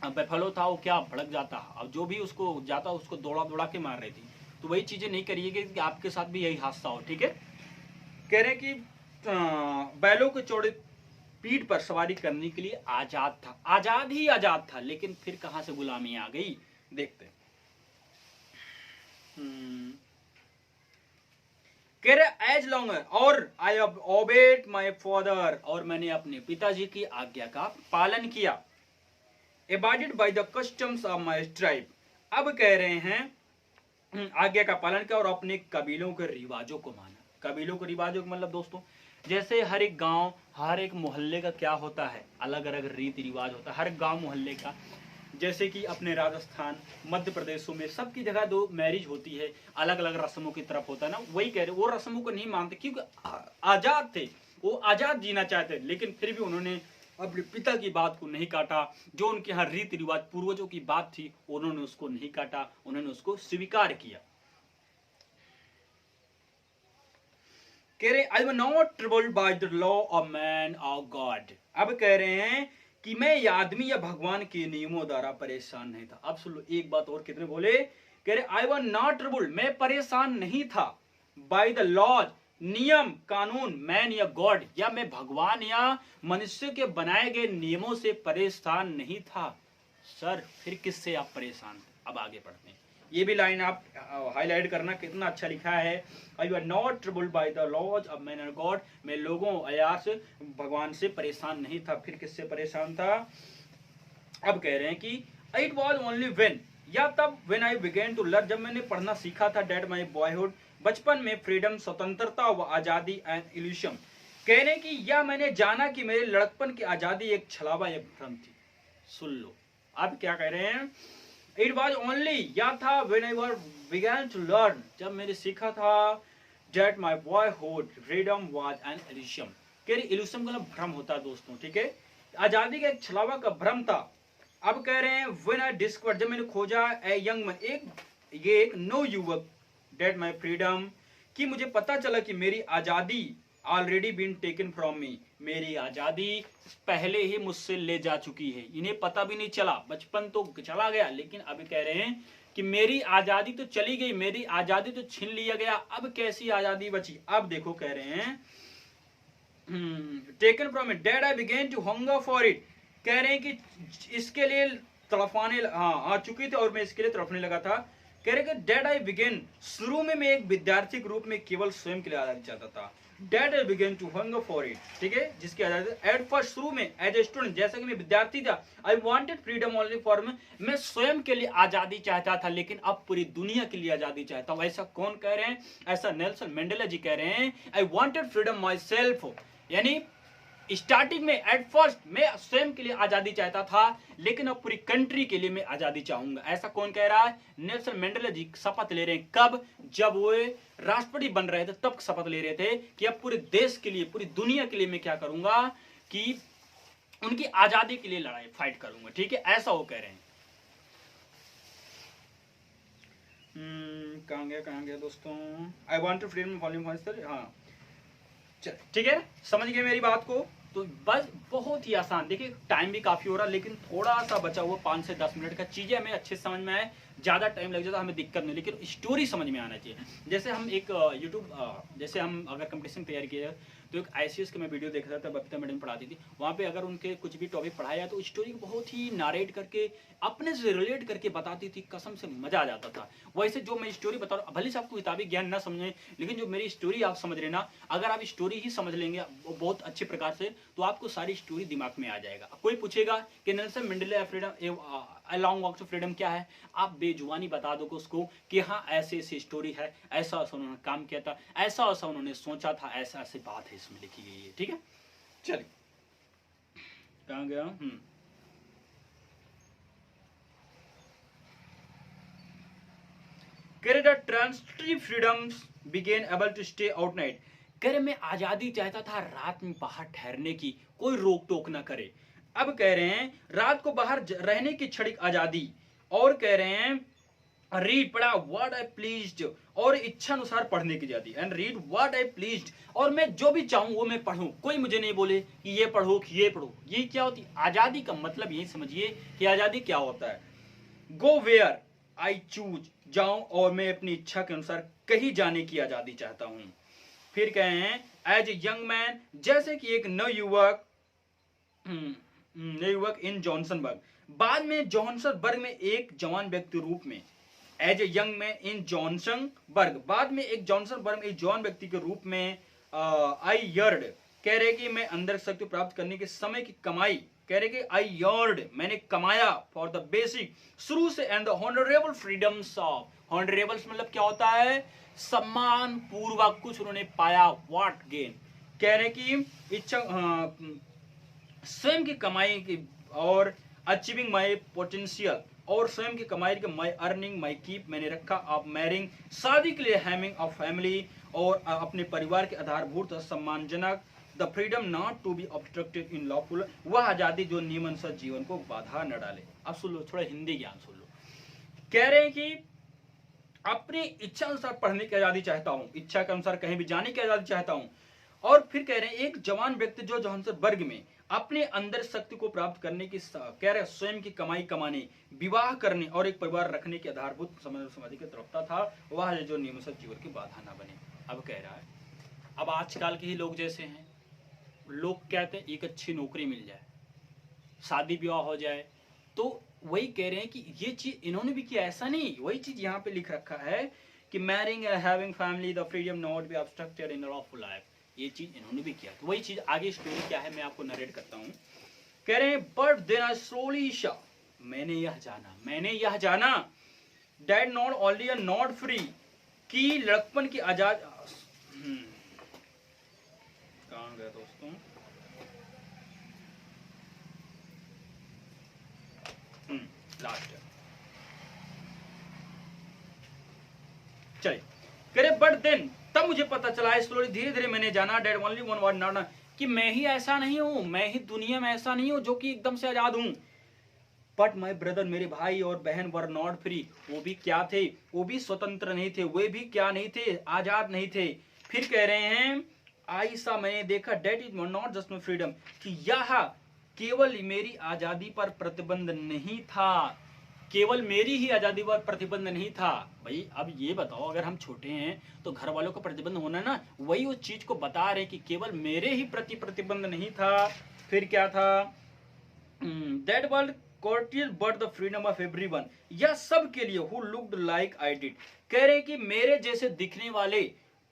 बेफलो था, वो क्या भड़क जाता, अब जो भी उसको जाता उसको दौड़ा दौड़ा के मार रही थी। तो वही चीजें नहीं करिएगा कि आपके साथ भी यही हादसा हो। ठीक है, कह रहे हैं कि बैलों के चौड़े पीठ पर सवारी करने के लिए आजाद था, आजाद ही आजाद था, लेकिन फिर कहां से गुलामी आ गई, देखते हैं। कह रहे एज लॉन्ग और I have obeyed my father, और मैंने अपने पिताजी की आज्ञा का पालन किया, abided by the customs of my tribe. अब कह रहे हैं आज्ञा का पालन किया और अपने कबीलों के रिवाजों को माना। कबीलों के रिवाजों का मतलब दोस्तों, जैसे हर एक गांव, हर एक मोहल्ले का क्या होता है, अलग अलग रीति रिवाज होता है हर गांव मोहल्ले का। जैसे कि अपने राजस्थान, मध्य प्रदेशों में सबकी जगह दो मैरिज होती है, अलग अलग रस्मों की तरफ होता है ना, वही कह रहे वो रस्मों को नहीं मानते क्योंकि आजाद थे, वो आजाद जीना चाहते, लेकिन फिर भी उन्होंने अपने पिता की बात को नहीं काटा। जो उनके यहाँ रीति रिवाज पूर्वजों की बात थी उन्होंने उसको नहीं काटा, उन्होंने उसको स्वीकार किया। कह रहे I am not troubled by the law of man और गॉड। अब कह रहे हैं कि मैं ये आदमी या भगवान के नियमों द्वारा परेशान नहीं था। अब सुन लो एक बात और, कितने बोले, कह रहे आई वाज नॉट ट्रबल्ड, मैं परेशान नहीं था, बाय द लॉज, नियम कानून, मैन या गॉड, या मैं भगवान या मनुष्य के बनाए गए नियमों से परेशान नहीं था। सर फिर किससे आप परेशान थे? अब आगे पढ़ते हैं, ये भी लाइन आप हाईलाइट करना, कितना अच्छा लिखा है। I are not troubled by the laws of man and God, मैं लोगों अयास भगवान से परेशान नहीं था। फिर किससे परेशान था? अब कह रहे हैं कि इट वॉज ओनली वेन, या तब when I began to learn, जब मैंने पढ़ना सीखा था, डेट माई बॉयहुड, बचपन में, फ्रीडम स्वतंत्रता व आजादी एंड इल्यूशन। कह रहे हैं कि या मैंने जाना कि मेरे लड़कपन की आजादी एक छलावा, एक भ्रम थी। सुन लो अब क्या कह रहे हैं, इट वॉज ओनली, या था, when I were began to learn, जब मैंने सीखा था, that my boyhood, freedom was an illusion. कह रहे इल्यूशन का मतलब भ्रम होता है दोस्तों, ठीक है, आजादी का एक छलावा का भ्रम था। अब कह रहे हैं व्हेन आई डिस्कवर्ड, जब मैंने खोजा, ए यंग मैन, एक नौ युवक, डेट माई फ्रीडम, कि मुझे पता चला कि मेरी आजादी already been taken from me, मेरी आजादी पहले ही मुझसे ले जा चुकी है। इन्हें पता भी नहीं चला, बचपन तो चला गया, लेकिन अब कह रहे हैं कि मेरी आजादी तो चली गई, मेरी आजादी तो छीन लिया गया, अब कैसी आजादी बची? अब देखो कह रहे हैं taken from it, that I began to hunger for it. कह रहे हैं कि इसके लिए तड़पाने आ चुकी थी और मैं इसके लिए तड़पने लगा था। कह रहे कि डेट आई बिगेन, शुरू में मैं एक विद्यार्थी के रूप में केवल स्वयं के लिए आजादी चाहता था, that I began to hunger for it, ठीक है, जिसकी आजादी एट फर्स्ट, शुरू में एज ए स्टूडेंट, जैसा कि मैं विद्यार्थी था, I wanted freedom only for me, मैं स्वयं के लिए आजादी चाहता था, लेकिन अब पूरी दुनिया के लिए आजादी चाहता हूं। ऐसा कौन कह रहे हैं? ऐसा नेल्सन मंडेला जी कह रहे हैं, I wanted freedom my self, यानी स्टार्टिंग में एट फर्स्ट मैं स्वयं के लिए आजादी चाहता था, लेकिन अब पूरी कंट्री के लिए मैं आजादी चाहूंगा। ऐसा कौन कह रहा है? नेल्सन मंडेला जी शपथ ले रहे हैं। कब? जब वो राष्ट्रपति बन रहे थे तब शपथ ले रहे थे कि अब पूरे देश के लिए, पूरी दुनिया के लिए मैं क्या करूंगा कि उनकी आजादी के लिए लड़ाई फाइट करूंगा, ठीक है, ऐसा वो कह रहे हैं। कहां गया दोस्तों? I want to freedom volume, हाँ ठीक है, समझ गए मेरी बात को? तो बस बहुत ही आसान, देखिए टाइम भी काफी हो रहा है, लेकिन थोड़ा सा बचा हुआ 5 से 10 मिनट का, चीजें हमें अच्छे समझ में आए, ज्यादा टाइम लग जाता हमें दिक्कत नहीं, लेकिन स्टोरी समझ में आना चाहिए। जैसे हम एक यूट्यूब, जैसे हम अगर कंपटीशन तैयार किया तो एक ICS के मैं वीडियो देख रहा था, बबीता मैडम पढ़ाती थी, वहाँ पे अगर उनके कुछ भी टॉपिक पढ़ाया तो स्टोरी बहुत ही नारेट करके अपने से रिलेट करके बताती थी, कसम से मजा आ जाता था। वैसे जो मैं स्टोरी बता रहा हूँ, भले से आपको किताबी ज्ञान ना समझे, लेकिन जो मेरी स्टोरी आप समझ रहे ना, अगर आप स्टोरी ही समझ लेंगे बहुत अच्छे प्रकार से, तो आपको सारी स्टोरी दिमाग में आ जाएगा। कोई पूछेगा कि Nelson Mandela freedom a long walk to freedom क्या है, आप बेजुबानी बता दो उसको कि हाँ ऐसी ऐसी स्टोरी है, ऐसा ऐसा उन्होंने काम किया था, ऐसा ऐसा उन्होंने सोचा था, ऐसा ऐसी बात है इसमें लिखी गई है, ठीक है। चलिए कहाँ गया? Transitory freedoms began able to stay out night. कह रहे मैं आजादी चाहता था रात में बाहर ठहरने की, कोई रोक टोक ना करे। अब कह रहे हैं रात को बाहर रहने की क्षणिक आजादी, और कह रहे हैं रीड, पढ़ा, व्हाट आई प्लीज्ड, और इच्छा अनुसार पढ़ने की आजादी, and read what I pleased, और मैं जो भी चाहूं वो मैं पढ़ूं, कोई मुझे नहीं बोले कि ये पढ़ो कि ये पढ़ो। ये क्या होती आजादी का मतलब? यही समझिए कि आजादी क्या होता है। गो वेयर आई चूज, जाऊं और मैं अपनी इच्छा के अनुसार कहीं जाने की आजादी चाहता हूं। फिर कहे हैं एज ए यंग मैन, जैसे कि एक नवयुवक इन जॉनसनबर्ग, बाद में जॉनसनबर्ग में एक जवान व्यक्ति रूप में, as a young man in Johannesburg, बाद में एक जॉनसनबर्ग में एक जवान व्यक्ति के रूप में आई यर्ड, कह रहे कि मैं अंदर शक्ति प्राप्त करने के समय की कमाई, कह रहे कि आई यर्ड मैंने कमाया फॉर द बेसिक शुरू से and the honourable freedoms of, honourables मतलब क्या होता है, सम्मान पूर्वक कुछ उन्होंने पाया, व्हाट गेन, कह रहे कि इच्छा स्वयं की कमाई की और अचीविंग माई पोटेंशियल, और स्वयं की कमाई के माई अर्निंग माई कीप मैंने रखा, ऑफ मैरिंग शादी के लिए, हैमिंग ऑफ फैमिली और अपने परिवार के आधारभूत सम्मानजनक, the freedom not to be obstructed in lawful, वह आजादी जो नियमानुसार जीवन को बाधा न डाले। अब सुन लो, थोड़ा हिंदी ज्ञान सुन लो। कह रहे हैं कि अपनी इच्छा अनुसार पढ़ने की आजादी चाहता हूं, इच्छा के अनुसार कहीं भी जाने की आजादी चाहता हूं, और फिर कह रहे हैं एक जवान व्यक्ति जो जॉनसनबर्ग में अपने अंदर शक्ति को प्राप्त करने की, कह रहे स्वयं की कमाई कमाने, विवाह करने और एक परिवार रखने के आधारभूत समाधि की तरफता था, वह जो नियमानुसार जीवन की बाधा न बने। अब कह रहा है, अब आजकल के ही लोग जैसे हैं, लोग कहते हैं एक अच्छी नौकरी मिल जाए, शादी विवाह हो जाए, तो वही कह रहे हैं कि ये चीज इन्होंने भी किया, ऐसा नहीं, वही चीज यहाँ पे लिख रखा है कि marrying and having family, the freedom not be obstructed in lawful life, ये चीज इन्होंने भी किया। तो वही चीज आगे स्टोरी क्या है मैं आपको नरेट करता हूँ। कह रहे हैं बट देन आई स्लोली शा, मैंने यह जाना that not only a not free, कि लड़कपन की आजाद, कहां गया दोस्तों, लास्ट चलिए, करे बट देन, तब मुझे पता चला स्लोली धीरे धीरे मैंने जाना, that only one was not, कि मैं ही ऐसा नहीं हूं, मैं ही दुनिया में ऐसा नहीं हूं जो कि एकदम से आजाद हूं, बट माय ब्रदर, मेरे भाई और बहन वर नॉट फ्री, वो भी क्या थे, वो भी स्वतंत्र नहीं थे, वे भी क्या नहीं थे, आजाद नहीं थे। फिर कह रहे हैं आईसा मैंने देखा that is not just my freedom, कि यह केवल मेरी आजादी पर प्रतिबंध नहीं था, केवल मेरी ही आजादी पर प्रतिबंध नहीं था। भाई अब ये बताओ, अगर हम छोटे हैं तो घर वालों का प्रतिबंध होना ना, वही उस चीज को बता रहे कि केवल मेरे ही प्रति प्रतिबंध नहीं था। फिर क्या था, that world courteous but the freedom of everyone, यह सब के लिए who looked like I did, कह रहे कि मेरे जैसे दिखने वाले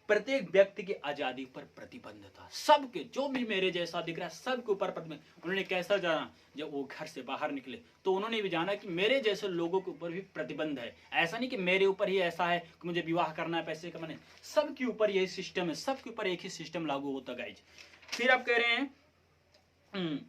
प्रत्येक व्यक्ति की आजादी पर प्रतिबंध था, सबके जो भी मेरे जैसा दिख रहा है सबके ऊपर प्रतिबंध। उन्होंने कैसा जाना, जब वो घर से बाहर निकले तो उन्होंने भी जाना कि मेरे जैसे लोगों के ऊपर भी प्रतिबंध है, ऐसा नहीं कि मेरे ऊपर ही ऐसा है कि मुझे विवाह करना है, पैसे कमाने, सबके ऊपर यही सिस्टम है, सबके ऊपर एक ही सिस्टम लागू होता गाइज। फिर आप कह रहे हैं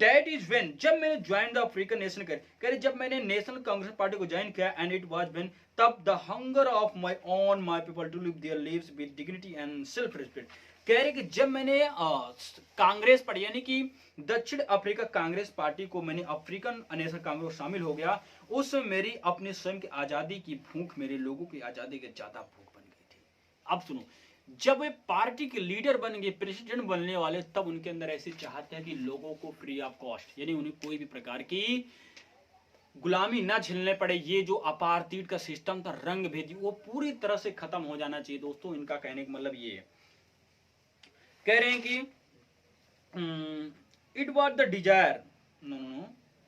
That is when, जब मैंने ज्वाइन द अफ्रीकन नेशनल, कह रहे जब मैंने नेशनल कांग्रेस पार्टी को ज्वाइन किया, एंड इट वाज व्हेन, तब the hunger of my own my people to live their lives with dignity and self respect, कह रहे कि जब मैंने कांग्रेस पार्टी यानी कि दक्षिण अफ्रीका कांग्रेस पार्टी को, मैंने अफ्रीकन नेशनल कांग्रेस शामिल हो गया, उसमें मेरी अपनी स्वयं की आजादी की भूख मेरे लोगों की आजादी की ज्यादा भूख बन गई थी। अब सुनो, जब वे पार्टी के लीडर बन गए, प्रेसिडेंट बनने वाले, तब उनके अंदर ऐसी चाहते हैं कि लोगों को फ्री ऑफ कॉस्ट, यानी उन्हें कोई भी प्रकार की गुलामी ना झेलने पड़े। ये जो अपार्थीड का सिस्टम था, रंग भेदी, वो पूरी तरह से खत्म हो जाना चाहिए। दोस्तों इनका कहने का मतलब ये है, कह रहे हैं कि इट वॉज द डिजायर,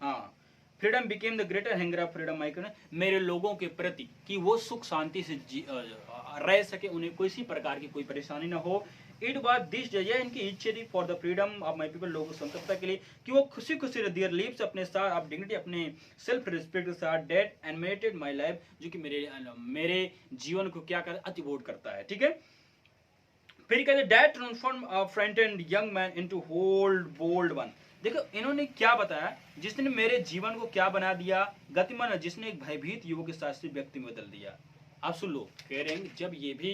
हाँ, freedom became the greater hunger of freedom my, मेरे लोगों के प्रति कि वो सुख शांति से रह सके, उन्हें किसी प्रकार की कोई परेशानी ना हो। इट वॉज दिस, यह इनकी इच्छा थी, for the freedom of my people, लोगों स्वतंत्रता के लिए, कि वो खुशी खुशी दियर लिव्स अपने साथ, ऑफ डिग्निटी अपने सेल्फ रिस्पेक्ट के साथ, डेट एनिमेटेड माई लाइफ, जो कि मेरे जीवन को क्या कर अतिबोध करता है। ठीक है, फिर कहते that transform a frightened young man into hold bold one. देखो इन्होंने क्या बताया, जिसने मेरे जीवन को क्या बना दिया, गतिमान, जिसने एक भयभीत युवक के शास्त्री व्यक्ति में बदल दिया। आप सुन लो, कह रहे हैं जब ये भी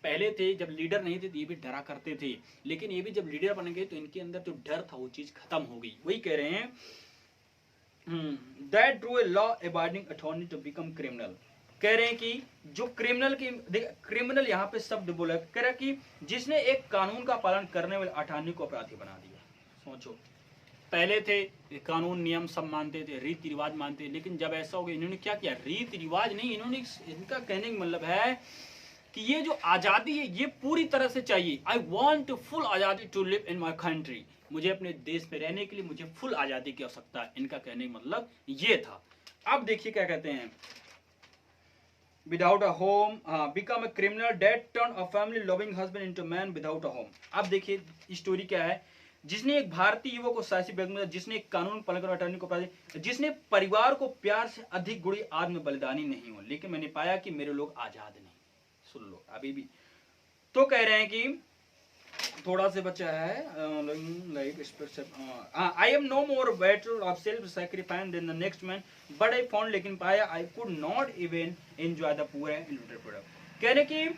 पहले थे, जब लीडर नहीं थे तो ये भी डरा करते थे, लेकिन ये भी जब लीडर बन गए तो इनके अंदर जो डर था वो चीज खत्म हो गई। वही कह रहे हैं that drew a law abiding authority to become criminal, कह रहे हैं कि जो क्रिमिनल की, क्रिमिनल यहाँ पे शब्द बोला, कह रहा कि जिसने एक कानून का पालन करने वाले अठारह को अपराधी बना दिया। सोचो, पहले थे कानून नियम सब मानते थे, रीति रिवाज मानते, लेकिन जब ऐसा हो गया, इन्होंने क्या किया, रीति रिवाज नहीं, इन्होंने, इनका कहने का मतलब है कि ये जो आज़ादी है ये पूरी तरह से चाहिए। आई वॉन्ट फुल आज़ादी to live in my country, मुझे अपने देश में रहने के लिए मुझे फुल आज़ादी की आवश्यकता है। इनका कहने का मतलब ये था। अब देखिए क्या कहते हैं, without a home become a criminal date turn a family loving husband into man without a home. अब देखिए स्टोरी क्या है, जिसने एक भारतीय युवक को साहसी बेगम, जिसने कानून पालन अटर्नी को अपराधी, जिसने परिवार को प्यार से अधिक गुड़ी आत्म बलिदानी नहीं हो, लेकिन मैंने पाया कि मेरे लोग आजाद नहीं। सुन लो अभी भी तो कह रहे हैं कि थोड़ा से बचा है, I am no more better off self sacrifice than the next man but I found, लेकिन पाया I could not even enjoy the poor end product. कह रहे कि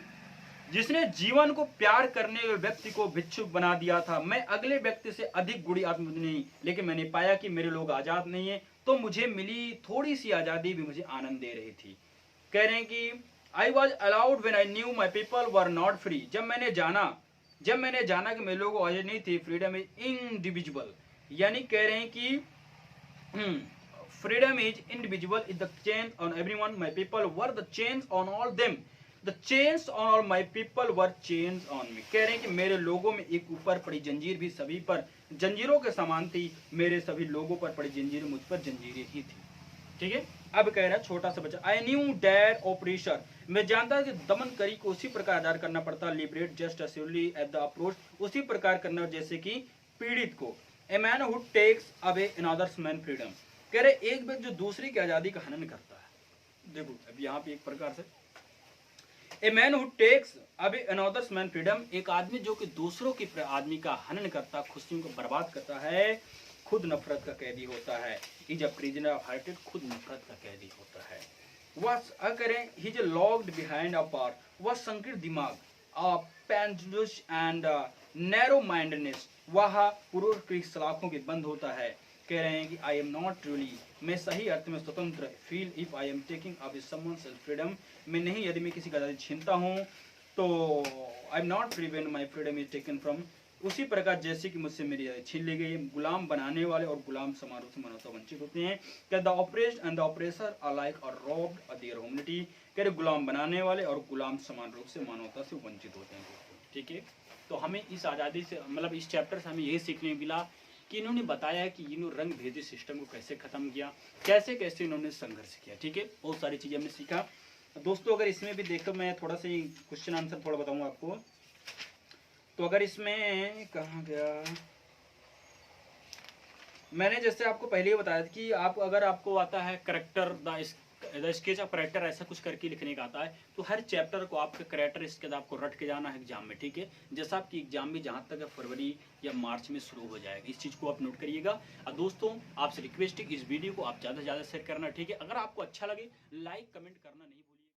जिसने जीवन को प्यार करने वाले व्यक्ति को भिक्षुक बना दिया था, मैं अगले व्यक्ति से अधिक गुड़ी आत्म नहीं, लेकिन मैंने पाया कि मेरे लोग आजाद नहीं है, तो मुझे मिली थोड़ी सी आजादी भी मुझे आनंद दे रही थी। कह रहे हैं कि I was allowed when I knew my people were not free, जब मैंने जाना कि मेरे लोग आजाद नहीं थे। फ्रीडम इज इंडिविजुअल, यानी कह रहे हैं कि freedom is individual is the change on everyone, my people were the change on all them, the change on all my people were change on me. कह रहे हैं कि मेरे लोगों में एक ऊपर पड़ी जंजीर भी सभी पर जंजीरों के समान थी, मेरे सभी लोगों पर पड़ी जंजीर मुझ पर जंजीरें ही थी। ठीक है, अब कह रहा है छोटा सा बच्चा, आई न्यू डैट ऑपरेशन, मैं जानता कि दमन करी को उसी प्रकार आधार करना पड़ता, liberate just as surely at the approach, उसी प्रकार करना जैसे कि पीड़ित को। A man who takes away another's man freedom, कह रहे एक व्यक्ति जो दूसरी की आजादी का हनन करता है। देखो अब यहाँ पे एक प्रकार से a man who takes away another's man freedom, एक आदमी जो कि दूसरों की आदमी का हनन करता, खुशियों को बर्बाद करता है, खुद नफरत का कैदी होता है। Is a prisoner of hatred, खुद नफरत का कैदी होता है। वह करें he is locked behind a bar, वह संकीर्ण दिमाग, a pendulous and narrow mindedness, वह पुरुष की सलाखों के बंद होता है। कह रहे हैं कि आई एम नॉट ट्रूली, मैं सही अर्थ में स्वतंत्र, feel if I am taking away someone's freedom, मैं नहीं, यदि मैं किसी का आजादी छीनता हूँ तो I am not free when my freedom is taken from, उसी प्रकार जैसे कि मुझसे मेरी आजादी छीन ली गई। गुलाम बनाने वाले और गुलाम समारोह से मानवता वंचित होते हैं। क्या the oppressed and the oppressor are like और रॉब्ड ऑफ देयर ह्यूमैनिटी, कह रहे गुलाम बनाने वाले और गुलाम समान रूप से मानवता से वंचित होते हैं। ठीक है, तो हमें इस आज़ादी से मतलब इस चैप्टर से हमें यही सीखने मिला कि इन्होंने बताया कि इन्होंने रंग भेदी सिस्टम को कैसे खत्म किया, कैसे कैसे इन्होंने संघर्ष किया। ठीक है, बहुत सारी चीज़ें हमने सीखा दोस्तों। अगर इसमें भी देखो, मैं थोड़ा सा क्वेश्चन आंसर थोड़ा बताऊंगा आपको। तो अगर इसमें कहाँ गया, मैंने जैसे आपको पहले ही बताया था कि आप अगर आपको आता है character the sketch of character ऐसा कुछ करके लिखने का आता है, तो हर चैप्टर को आपका करेक्टर इसके बाद आपको रट के जाना है एग्जाम में। ठीक है, जैसा आपकी एग्जाम भी जहाँ तक फरवरी या मार्च में शुरू हो जाएगा, इस चीज़ को आप नोट करिएगा। और दोस्तों आपसे रिक्वेस्ट है इस वीडियो को आप ज़्यादा से ज़्यादा शेयर करना। ठीक है, अगर आपको अच्छा लगे लाइक कमेंट करना नहीं